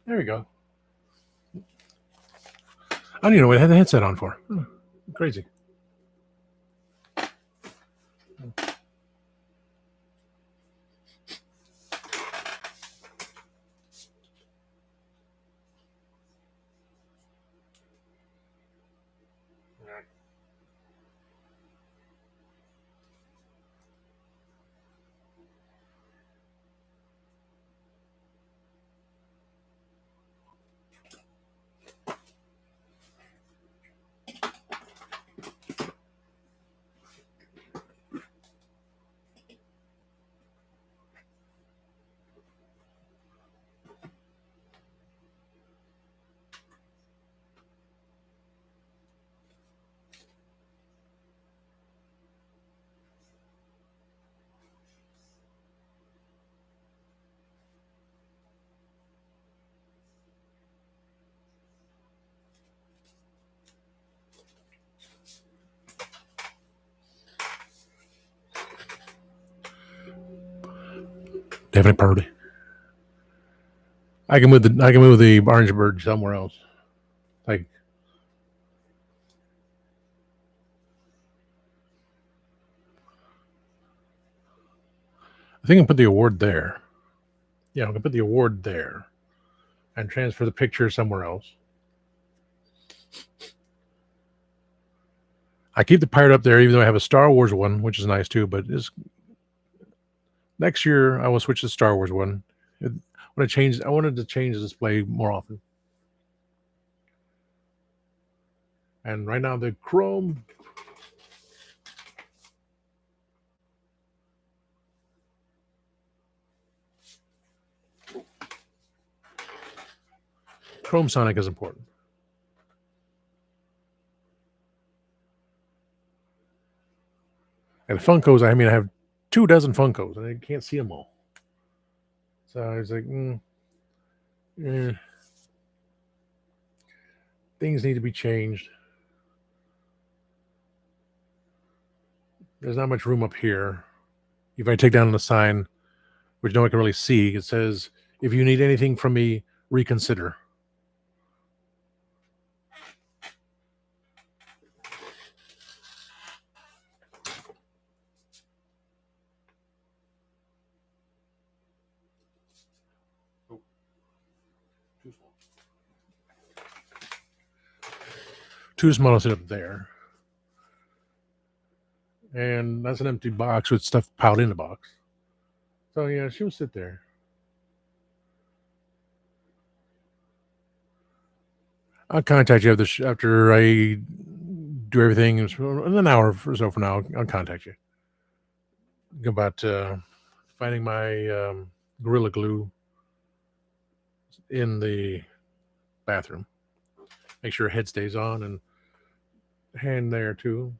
There we go. I don't even know what I had the headset on for. Crazy. Definitely party. I can move the orange bird somewhere else. Like I think I can put the award there. Yeah, I can put the award there and transfer the picture somewhere else. I keep the pirate up there, even though I have a Star Wars one, which is nice too. But next year I will switch to the Star Wars one. I wanted to change the display more often. And right now the Chrome. Chrome Sonic is important. And Funkos, I mean, I have 24 Funkos, and I can't see them all. So I was like, things need to be changed. There's not much room up here. If I take down the sign, which no one can really see, it says, "If you need anything from me, reconsider." Too small to sit up there. And that's an empty box with stuff piled in the box. So yeah, she will sit there. I'll contact you after I do everything in an hour or so from now. I'll contact you about finding my Gorilla Glue in the bathroom. Make sure her head stays on and hand there too.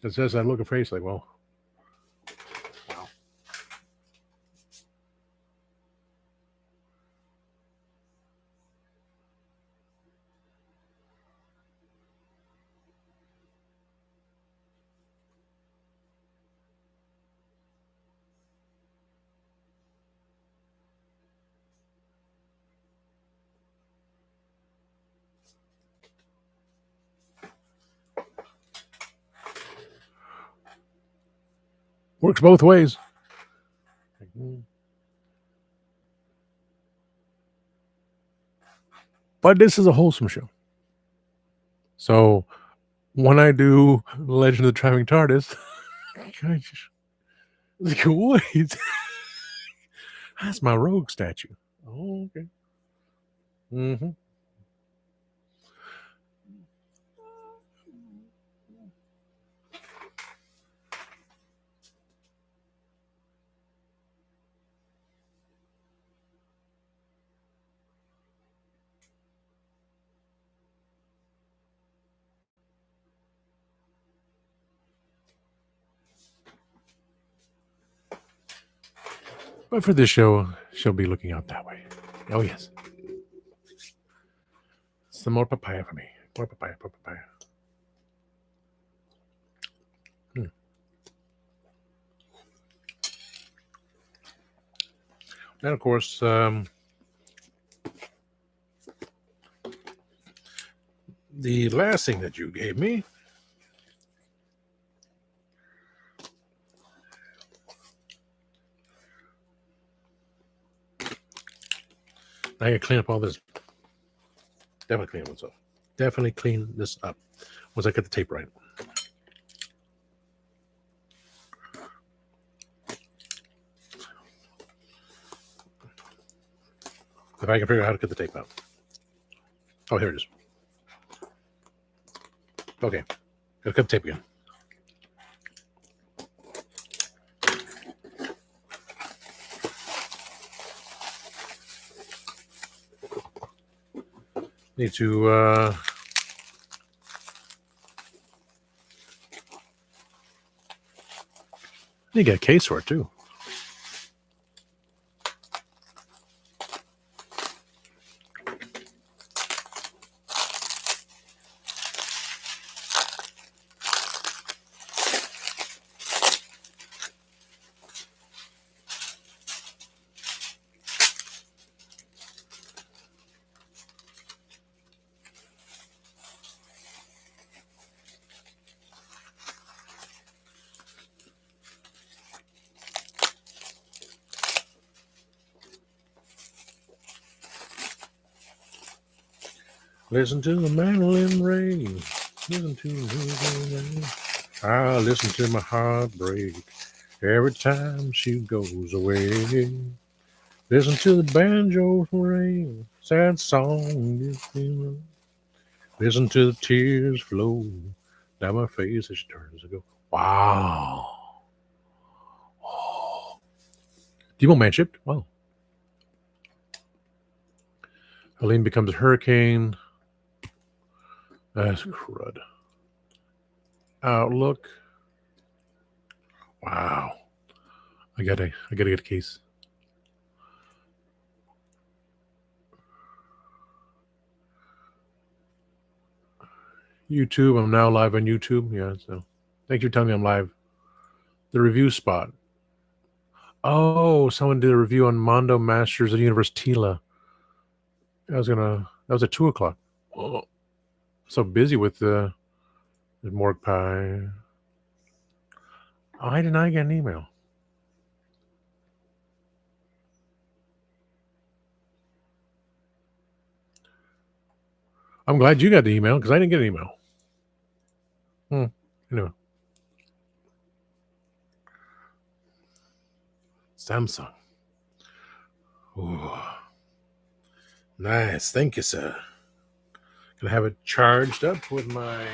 It says that look of face like, well, wow. Works both ways. But this is a wholesome show. So when I do Legend of the Traveling TARDIS, wait, that's my rogue statue. Oh, okay. Mm-hmm. But for this show, she'll be looking out that way. Oh, yes. Some more papaya for me. More papaya, more papaya. And of course, the last thing that you gave me. I gotta clean up all this. Definitely clean this up. Definitely clean this up once I get the tape right. If I can figure out how to get the tape out. Oh, here it is. Okay. Gotta cut the tape again. Need to need to get a case for it too. Listen to the mandolin ring. Listen to the rain. I listen to my heart break every time she goes away. Listen to the banjo ring, sad song. Listen to the tears flow down my face as she turns to go. Wow. Oh. Demo Man shipped. Wow. Helene becomes a hurricane. That's crud. Outlook. Wow. I gotta get a case. YouTube. I'm now live on YouTube. Yeah, so thank you for telling me I'm live. The review spot. Oh, someone did a review on Mondo Masters of the Universe Tila. That was at 2:00. Oh, so busy with the Morg Pie. Why didn't I get an email? I'm glad you got the email because I didn't get an email. Anyway. Samsung. Ooh. Nice. Thank you, sir. Gonna have it charged up with my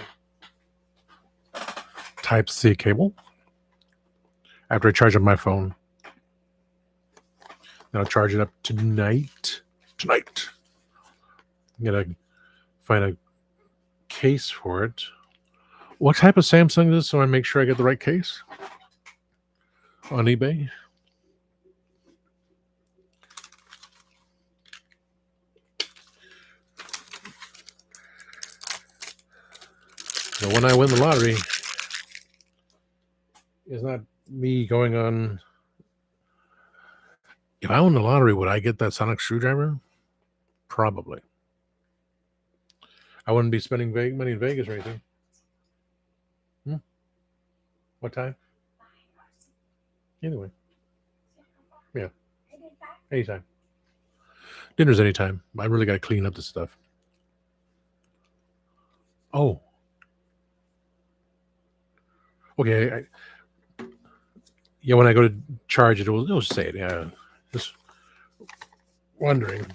Type-C cable after I charge up my phone. Then I'll charge it up tonight. I'm gonna find a case for it. What type of Samsung is this so I make sure I get the right case? On eBay? So when I win the lottery, it's not me going on. If I won the lottery, would I get that sonic screwdriver? Probably. I wouldn't be spending money in Vegas or anything. What time? Anyway. Yeah. Anytime. Dinner's anytime. I really got to clean up this stuff. Oh. Okay. Yeah, when I go to charge it, it'll say it. Yeah. Just wondering.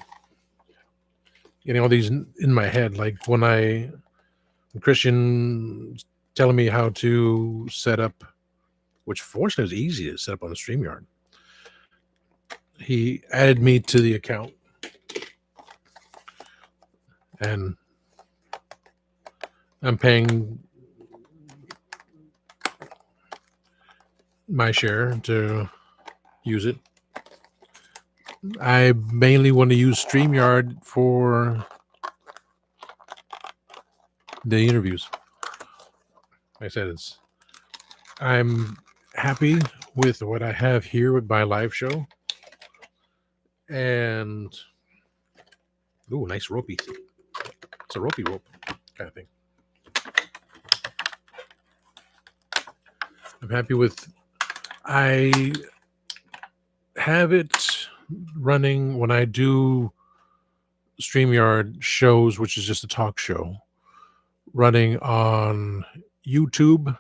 Getting all these in my head. Like when Christian telling me how to set up, which fortunately is easy to set up on the StreamYard. He added me to the account. And I'm paying my share to use it. I mainly want to use StreamYard for the interviews. Like I said, I'm happy with what I have here with my live show. And ooh, nice ropey. It's a ropey rope kind of thing. I'm happy with. I have it running when I do StreamYard shows, which is just a talk show, running on YouTube,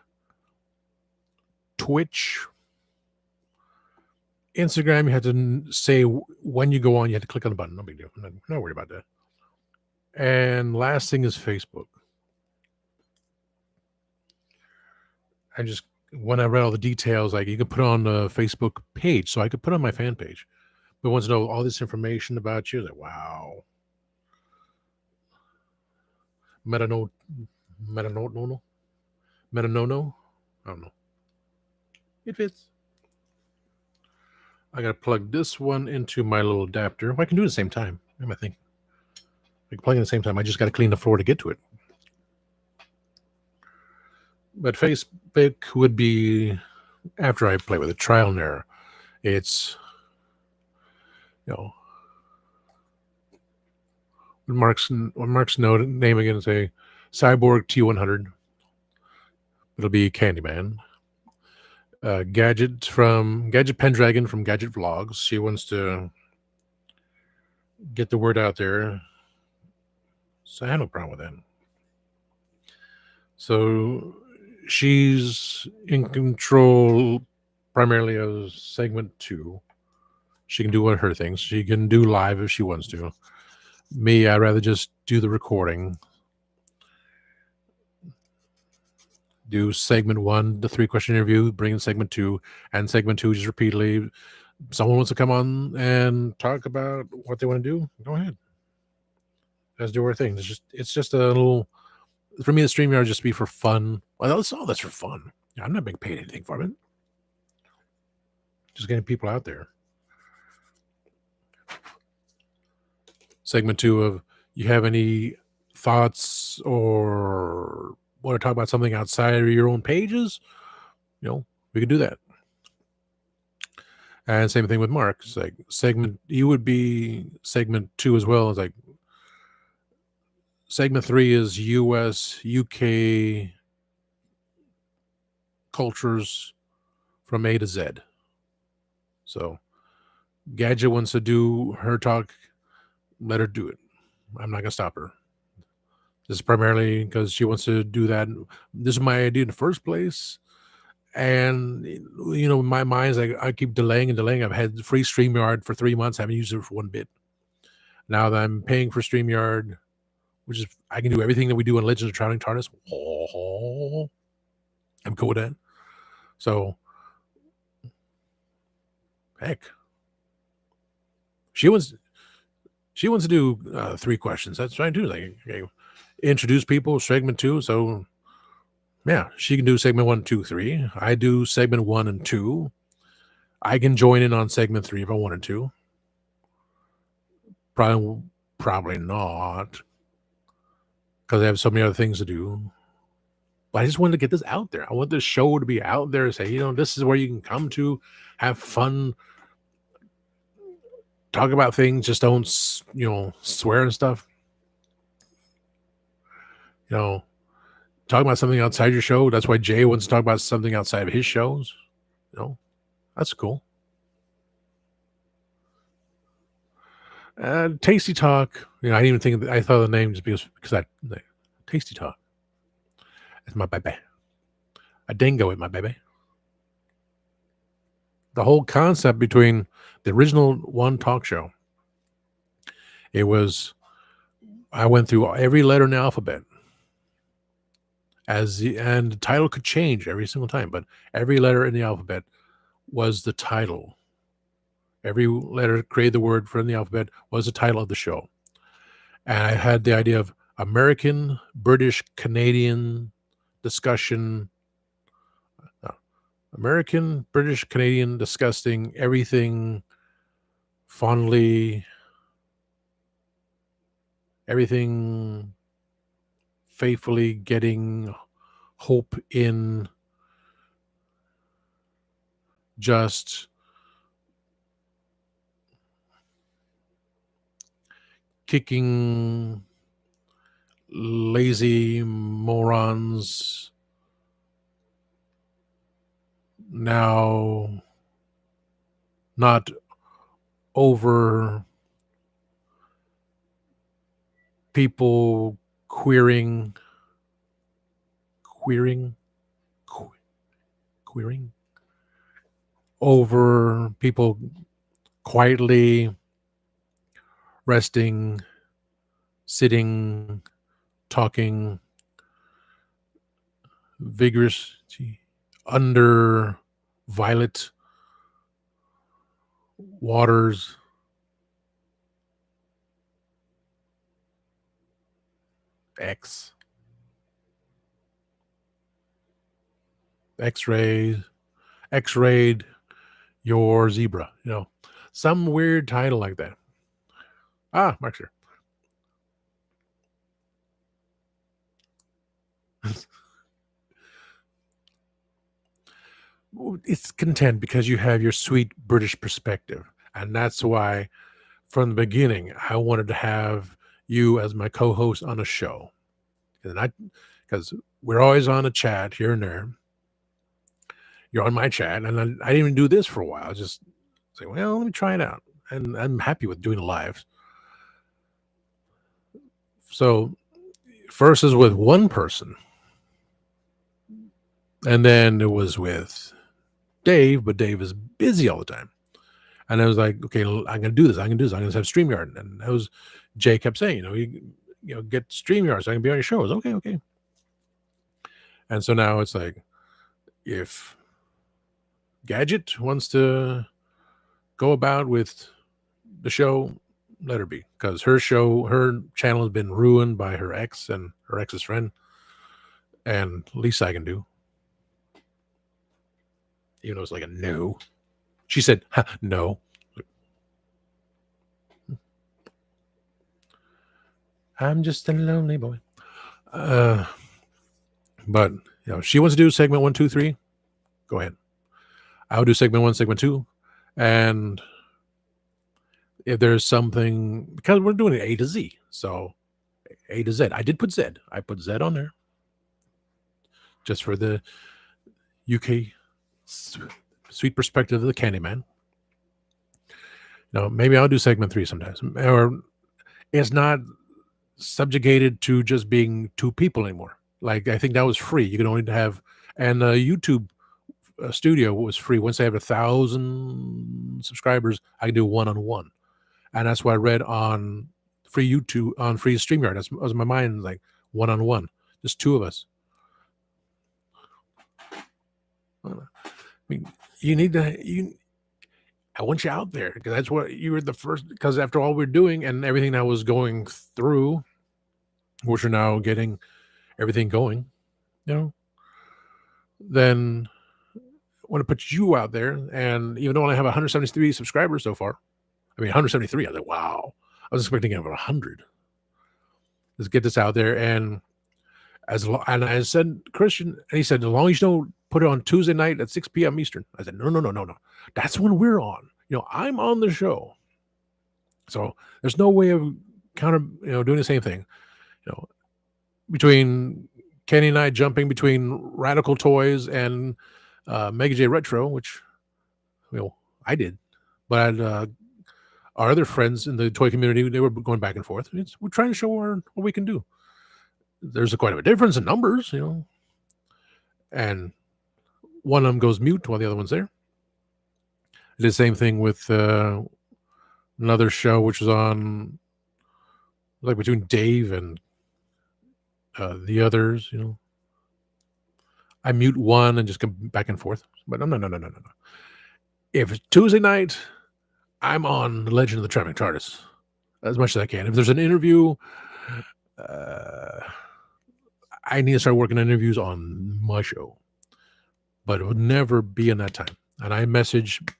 Twitch, Instagram. You had to say when you go on, you had to click on the button. No big deal. Not worried about that. And last thing is Facebook. When I read all the details, like you can put on the Facebook page, so I could put on my fan page. But wants to know all this information about you. Like, wow. Metanono. I don't know. It fits. I gotta plug this one into my little adapter. Well, I can do it at the same time. What am I thinking? I can plug it at the same time. I just gotta clean the floor to get to it. But Facebook would be after I play with it, trial and error. It's what Mark's name again? Say Cyborg T100. It'll be Candyman. Gadget Pendragon from Gadget Vlogs. She wants to get the word out there. So I have no problem with that. So she's in control primarily of segment 2. She can do what her things. She can do live if she wants to. Me, I'd rather just do the recording. Do segment 1, the 3-question interview, bring in segment 2, and segment 2 just repeatedly. Someone wants to come on and talk about what they want to do, go ahead. Let's do our thing. It's just a little, for me, the StreamYard just be for fun. Well, that's for fun. I'm not being paid anything from it. Just getting people out there. Segment 2 of, you have any thoughts or want to talk about something outside of your own pages, we could do that. And same thing with Mark. It's like segment, you would be segment 2 as well. It's like segment 3 is US, UK cultures from A to Z. So Gadget wants to do her talk, let her do it. I'm not going to stop her. This is primarily because she wants to do that. This is my idea in the first place. And, my mind is like, I keep delaying and delaying. I've had free StreamYard for 3 months. I haven't used it for one bit. Now that I'm paying for StreamYard, which is, I can do everything that we do in Legends of Traveling TARDIS. I'm cool with that. So, heck, she wants to do 3 questions. That's fine too. Like, okay, introduce people, segment 2. So, yeah, she can do segment 1, 2, 3. I do segment 1 and 2. I can join in on segment 3 if I wanted to. Probably not, because I have so many other things to do. But I just wanted to get this out there. I want this show to be out there. Say, this is where you can come to have fun, talk about things. Just don't, swear and stuff. Talk about something outside your show. That's why Jay wants to talk about something outside of his shows. That's cool. Tasty Talk. I didn't even think I thought of the name just because I Tasty Talk. It's my baby. A dingo with my baby. The whole concept between the original one talk show, I went through every letter in the alphabet. And the title could change every single time, but every letter in the alphabet was the title. Every letter created the word for in the alphabet was the title of the show. And I had the idea of American, British, Canadian discussion. American, British, Canadian discussing everything fondly, everything faithfully, getting hope in just kicking lazy morons now not over people queering over people quietly resting, sitting, talking vigorously under violet waters, X-rayed your zebra, some weird title like that. Mark's here. It's content because you have your sweet British perspective. And that's why from the beginning, I wanted to have you as my co-host on a show. Because we're always on a chat here and there. You're on my chat, and I didn't even do this for a while. I just say, well, let me try it out. And I'm happy with doing the live. So first is with one person. And then it was with Dave, but Dave is busy all the time. And I was like, okay, I'm going to do this. I'm going to have StreamYard. And that was, Jay kept saying, you get StreamYard so I can be on your shows. Okay. And so now it's like, if Gadget wants to go about with the show, let her be. Because her channel has been ruined by her ex and her ex's friend. And least I can do. Even though it's like a no. She said, no. I'm just a lonely boy. But she wants to do segment 1, 2, 3. Go ahead. I'll do segment 1, segment 2, and if there's something, because we're doing it A to Z, so A to Z. I did put Z. I put Z on there just for the UK sweet perspective of the Candyman. Maybe I'll do segment 3 sometimes, or it's not subjugated to just being 2 people anymore. Like, I think that was free. You can only have, and YouTube Studio was free. Once they have 1,000 subscribers, I can do one-on-one, and that's what I read on free YouTube, on free StreamYard. That was my mind, like one-on-one, just 2 of us. I mean, you need to. I want you out there, because that's what you were the first. Because after all we're doing and everything I was going through, which are now getting everything going, then I want to put you out there. And even though I have 173 subscribers so far, 173. I was like, wow, I was expecting to have 100. Let's get this out there. And and I said, Christian, and he said, as long as you don't put it on Tuesday night at 6 p.m. Eastern. I said, no. That's when we're on. I'm on the show. So there's no way of doing the same thing. Between Kenny and I jumping between Radical Toys and Mega J Retro, which I did, but our other friends in the toy community, they were going back and forth. We're trying to show what we can do. There's quite a difference in numbers, and one of them goes mute while the other one's there. I did the same thing with another show, which was on, like, between Dave and the others. I mute one and just come back and forth. But no. If it's Tuesday night, I'm on Legend of the Traveling TARDIS as much as I can. If there's an interview, I need to start working on interviews on my show, but it would never be in that time. And I messaged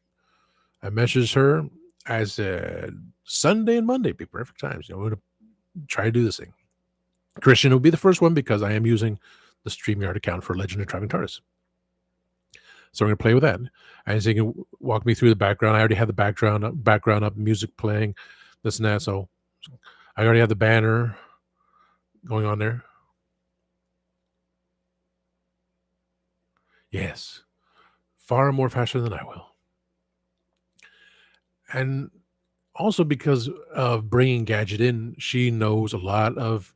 her. I said Sunday and Monday be perfect times. We're going to try to do this thing. Christian will be the first one, because I am using the StreamYard account for Legend of Traveling TARDIS. So we're going to play with that. And so you can walk me through the background. I already have the background up, music playing, this and that. So I already have the banner going on there. Yes. Far more faster than I will. And also because of bringing Gadget in, she knows a lot of...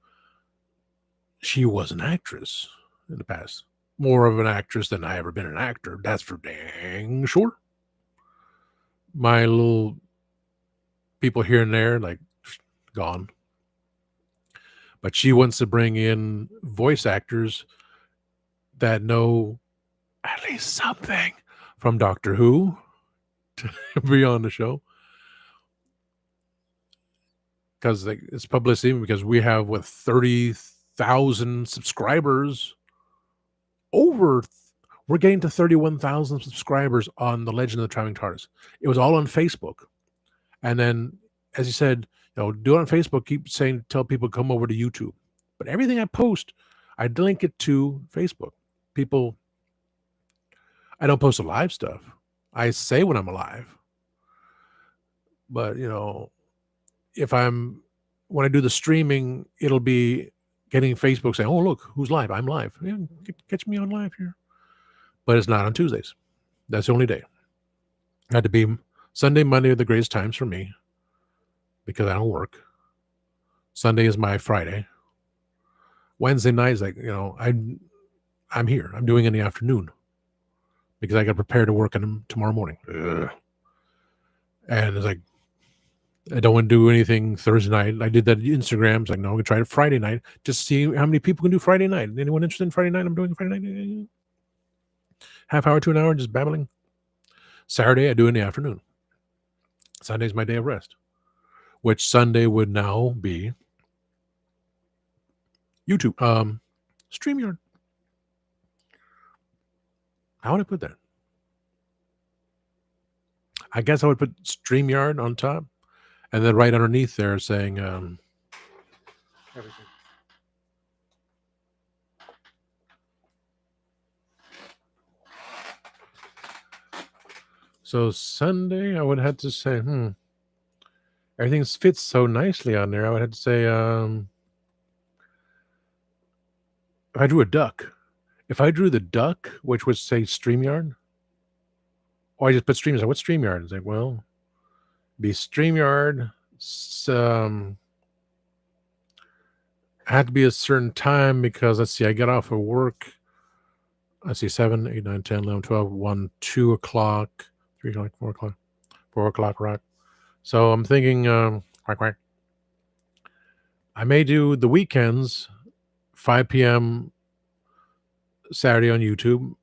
She was an actress in the past. More of an actress than I ever been an actor. That's for dang sure. My little people here and there, like, gone. But she wants to bring in voice actors that know at least something from Doctor Who to be on the show. Because it's publicity, because we have, with 30,000 subscribers, we're getting to 31,000 subscribers on the Legend of the Traveling TARDIS. It was all on Facebook. And then, as you said, do it on Facebook. Keep saying, tell people come over to YouTube. But everything I post, I link it to Facebook. People, I don't post live stuff. I say when I'm alive. But, when I do the streaming, it'll be getting Facebook saying, oh, look, who's live? I'm live. Yeah, catch me on live here. But it's not on Tuesdays. That's the only day. It had to be Sunday, Monday are the greatest times for me, because I don't work. Sunday is my Friday. Wednesday night is like, I'm here. I'm doing it in the afternoon, because I got to prepare to work on them tomorrow morning. Ugh. And it's like, I don't want to do anything Thursday night. I did that on Instagram. It's like, no, I'm going to try it Friday night. Just see how many people can do Friday night. Anyone interested in Friday night? I'm doing Friday night. Half hour to an hour, just babbling. Saturday, I do in the afternoon. Sunday's my day of rest, which Sunday would now be YouTube, StreamYard. How would I put that? I guess I would put StreamYard on top, and then right underneath there saying, everything. So Sunday, I would have to say, everything fits so nicely on there. I would have to say, if I drew a duck, if I drew the duck, which would say StreamYard, or I just put StreamYard. What's StreamYard? It's like, well, be StreamYard. Had to be a certain time because let's see, I get off of work. Let's see, 7, 8, 9, 10, 11, 12, 1, 2 o'clock, 3 o'clock, 4 o'clock, 4 o'clock, right? So I'm thinking, quack, quack. I may do the weekends, 5 p.m. Saturday on YouTube,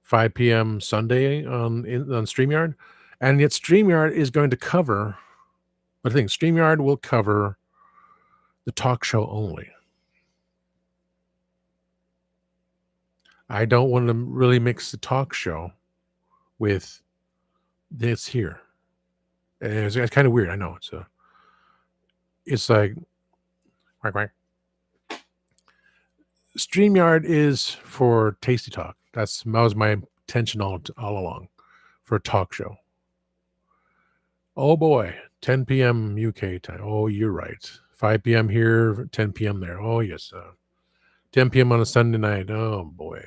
5 p.m. Sunday on StreamYard. And yet StreamYard is going to cover, but I think StreamYard will cover the talk show only. I don't want to really mix the talk show with this here. And it's kind of weird. I know it's like quack, quack. StreamYard is for Tasty Talk. That was my intention all along for a talk show. Oh boy, 10 p.m. UK time. Oh, you're right. 5 p.m. here, 10 p.m. there. Oh, yes. 10 p.m. on a Sunday night. Oh, boy.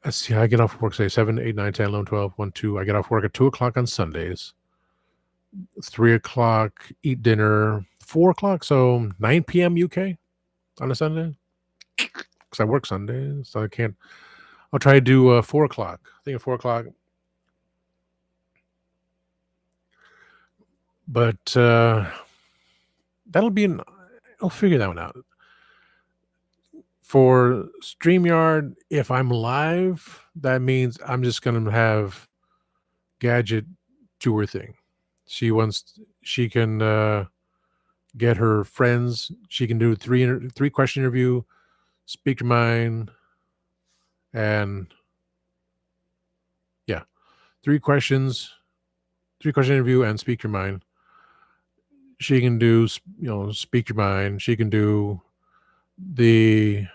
Let's see. I get off work, say 7, 8, 9, 10, 11, 12, 1, 2. I get off work at 2 o'clock on Sundays. 3 o'clock, eat dinner. 4 o'clock, so 9 p.m. UK on a Sunday. Because I work Sundays, so I can't. I'll try to do 4 o'clock. I think at 4 o'clock. But that'll be I'll figure that one out. For StreamYard, if I'm live, that means I'm just going to have Gadget do her thing. She can get her friends. She can do three question interview, speak your mind, and yeah, three question interview and speak your mind. She can do, speak your mind. She can do the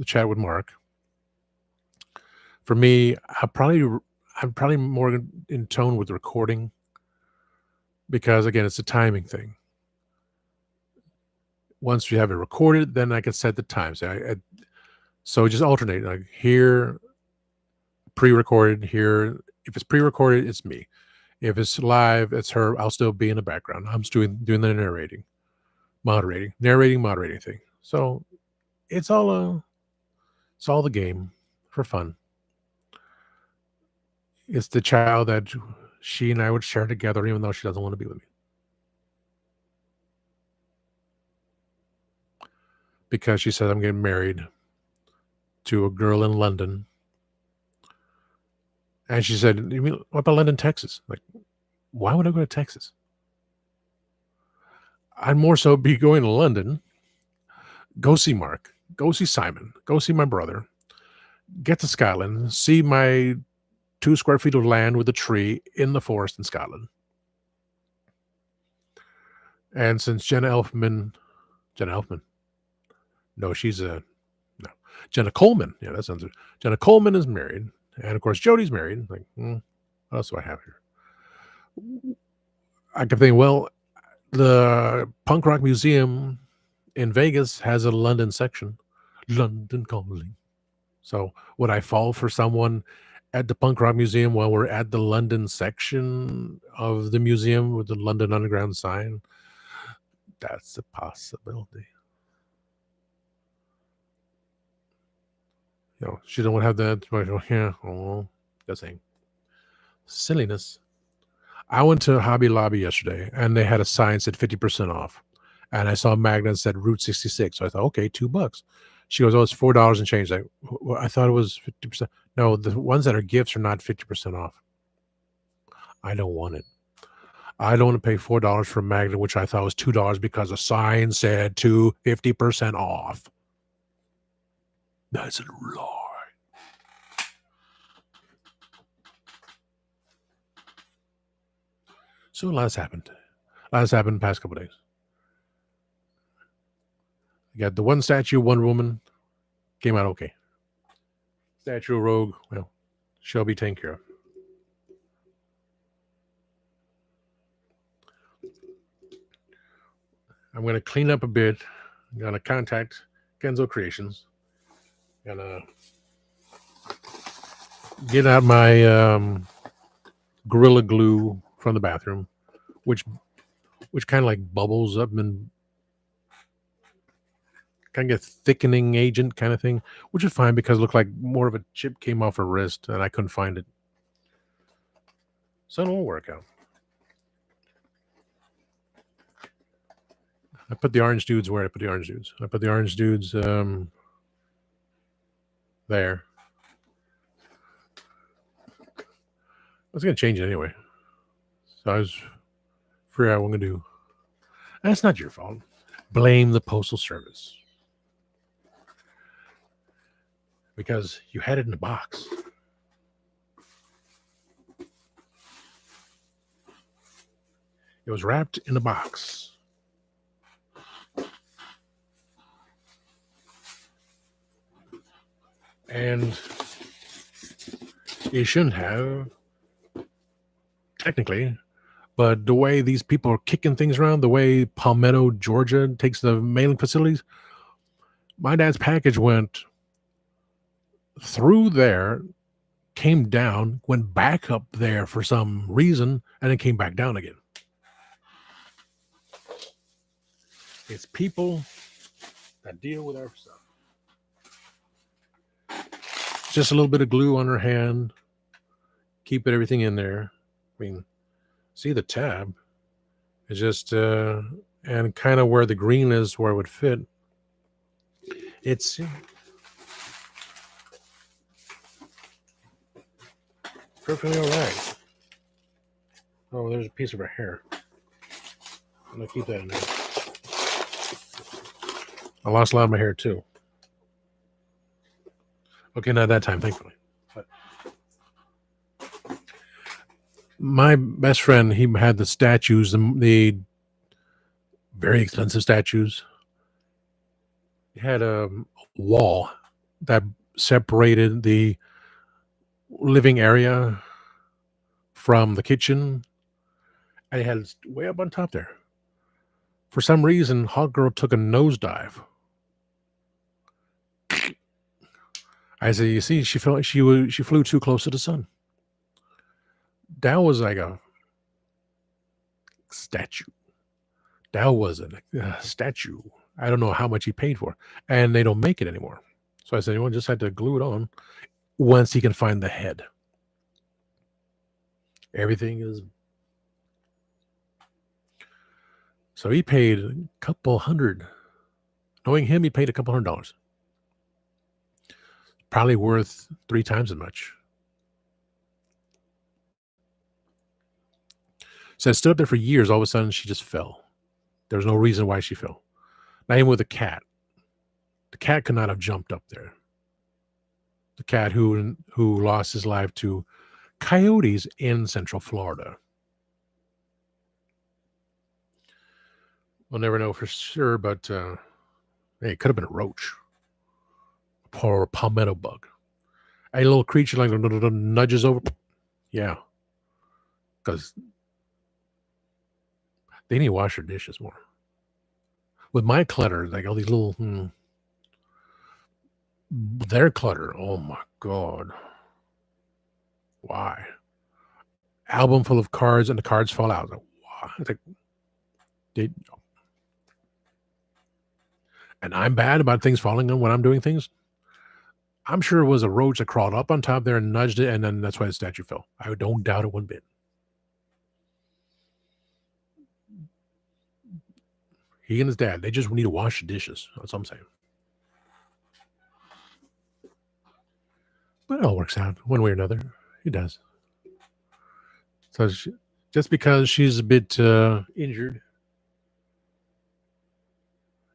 chat with Mark. For me, I'm probably more in tone with recording because again, it's a timing thing. Once you have it recorded, then I can set the time. So just alternate. Like here, pre-recorded. Here, if it's pre-recorded, it's me. If it's live, it's her. I'll still be in the background. I'm just doing the narrating thing. So it's all the game for fun. It's the child that she and I would share together, even though she doesn't want to be with me. Because she said I'm getting married to a girl in London. And she said, "You mean, what about London, Texas?" Like, why would I go to Texas? I'd more so be going to London, go see Mark, go see Simon, go see my brother, get to Scotland, see my 2 square feet of land with a tree in the forest in Scotland. And since Jenna Elfman, no, Jenna Coleman. Yeah, that sounds good. Jenna Coleman is married. And of course, Jodie's married. Like, what else do I have here? I kept thinking, well, the Punk Rock Museum in Vegas has a London section. London calling. So would I fall for someone at the Punk Rock Museum while we're at the London section of the museum with the London Underground sign? That's a possibility. She don't have that. Yeah, that's saying silliness. I went to Hobby Lobby yesterday, and they had a sign that said 50% off. And I saw a magnet that said Route 66. So I thought, okay, $2. She goes, oh, it's $4 and change. I thought it was 50%. No, the ones that are gifts are not 50% off. I don't want it. I don't want to pay $4 for a magnet, which I thought was $2 because a sign said 50% off. That's a lie. So a lot's happened. That's happened the past couple days. You got the one statue, one woman, came out okay. Statue of Rogue, well, shall be taken care of. I'm going to clean up a bit. I'm going to contact Kenzo Creations. I'm going to get out my Gorilla Glue from the bathroom, which kind of like bubbles up and kind of thickening agent kind of thing, which is fine because it looked like more of a chip came off her wrist and I couldn't find it. So it'll work out. I put the orange dudes where I put the orange dudes. I put the orange dudes there. I was going to change it anyway. So I was figuring out what I'm going to do. That's not your fault. Blame the Postal Service. Because you had it in a box. It was wrapped in a box. And you shouldn't have, technically, but the way these people are kicking things around, the way Palmetto, Georgia takes the mailing facilities, my dad's package went through there, came down, went back up there for some reason, and then came back down again. It's people that deal with our stuff. Just a little bit of glue on her hand, keep everything in there. I mean, see the tab is just and kind of where the green is where it would fit. It's perfectly all right. Oh, there's a piece of her hair. I'm gonna keep that in there. I lost a lot of my hair too. Okay, not that time, thankfully. But my best friend, he had the statues, the very expensive statues. He had a wall that separated the living area from the kitchen, and it had way up on top there. For some reason, Hot Girl took a nosedive. I said, "You see, she flew too close to the sun." That was like a statue. That was a statue. I don't know how much he paid for, and they don't make it anymore. So I said, "You just had to glue it on once he can find the head." Everything is. So he paid a couple hundred. Knowing him, he paid a couple $100. Probably worth 3 times as much. So I stood up there for years. All of a sudden, she just fell. There was no reason why she fell. Not even with a cat. The cat could not have jumped up there. The cat who lost his life to coyotes in Central Florida. We'll never know for sure, but hey, it could have been a roach or a palmetto bug. A little creature like nudges over. Yeah. Because they need to wash their dishes more. With my clutter, like all these little, their clutter. Oh my God. Why? Album full of cards and the cards fall out. Like, wow. It's like, and I'm bad about things falling on when I'm doing things. I'm sure it was a roach that crawled up on top there and nudged it, and then that's why the statue fell. I don't doubt it one bit. He and his dad, they just need to wash the dishes. That's what I'm saying. But it all works out one way or another. It does. So just because she's a bit injured,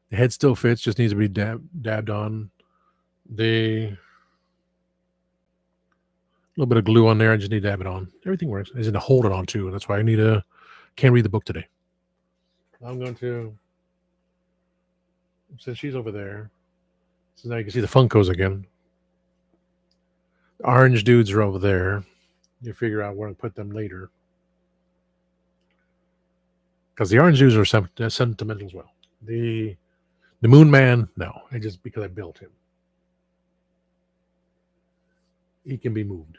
the head still fits, just needs to be dabbed on. A little bit of glue on there. I just need to dab it on. Everything works. I just need to hold it on too. That's why I can't read the book today. I'm going to, since she's over there, so now you can see the Funkos again. The orange dudes are over there. You figure out where to put them later. Because the orange dudes are sentimental as well. The Moon Man, no. Just because I built him. He can be moved.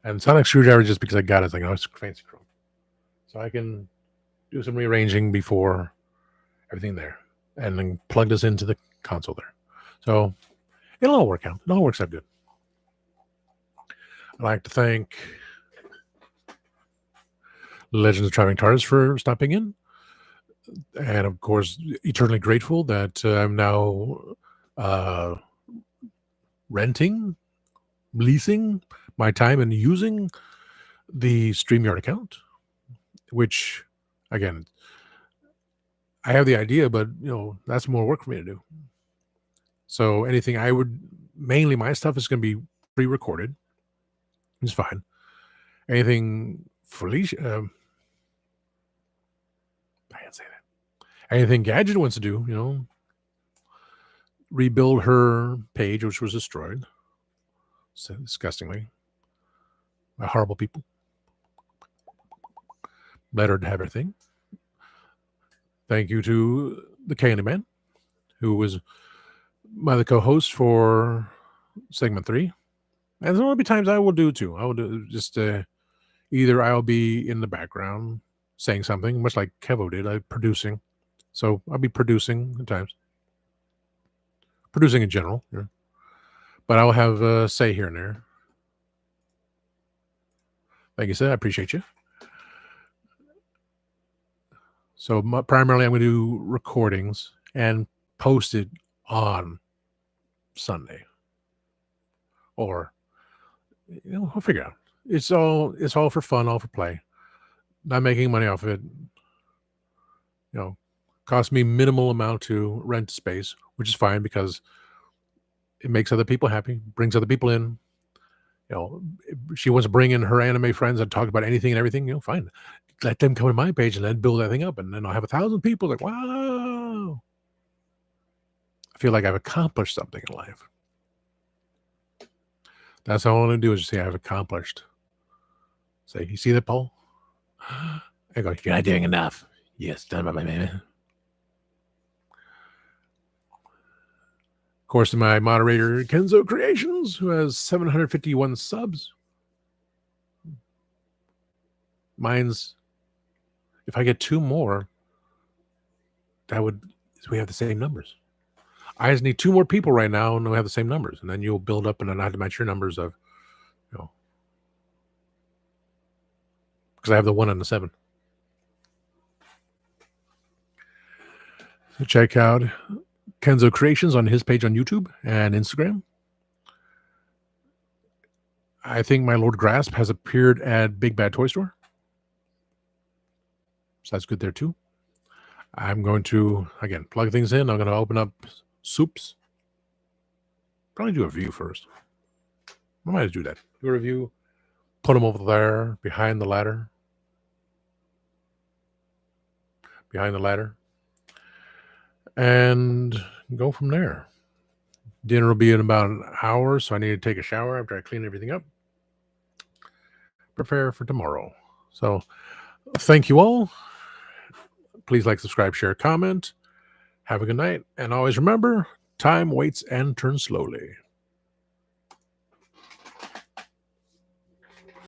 And Sonic Screwdriver just because I got it. It's like, oh, it's fancy chrome. So I can do some rearranging before everything there. And then plug this into the console there. So it'll all work out. It all works out good. I'd like to thank Legends of Traveling TARDIS for stopping in. And of course, eternally grateful that I'm now leasing my time and using the StreamYard account, which, again, I have the idea, but that's more work for me to do. So anything mainly my stuff is going to be pre-recorded. It's fine. Anything Felicia, I can't say that. Anything Gadget wants to do, rebuild her page, which was destroyed so disgustingly by horrible people. Let her have her thing. Thank you to the Candyman, who was my co-host for segment 3. And there will be times I will do too. I will do just either I'll be in the background saying something, much like Kevo did, producing. So I'll be producing at times. Producing in general. Yeah. But I'll have a say here and there. Like you said, I appreciate you. So primarily I'm going to do recordings and post it on Sunday. Or, we'll figure it out. It's all for fun, all for play. Not making money off of it. Cost me minimal amount to rent space, which is fine because it makes other people happy, brings other people in. If she wants to bring in her anime friends and talk about anything and everything, fine. Let them come to my page and then build that thing up, and then I'll have 1,000 people like, wow. I feel like I've accomplished something in life. That's all I want to do is just say I've accomplished. Say, you see that, Paul? I go, you're not doing enough. Yes, done by my man. Of course, my moderator, Kenzo Creations, who has 751 subs. Mine's, if I get 2 more, we have the same numbers. I just need 2 more people right now, and we have the same numbers. And then you'll build up, and then I have to match your numbers of, because I have the 1 and the 7. So check out Kenzo Creations on his page on YouTube and Instagram. I think my Lord Grasp has appeared at Big Bad Toy Store. So that's good there too. I'm going to, again, plug things in. I'm going to open up soups. Probably do a review first. I might do that. Do a review. Put them over there behind the ladder. And go from there. Dinner will be in about an hour, so I need to take a shower after I clean everything up. Prepare for tomorrow. So thank you all. Please like, subscribe, share, comment. Have a good night. And always remember, time waits and turns slowly.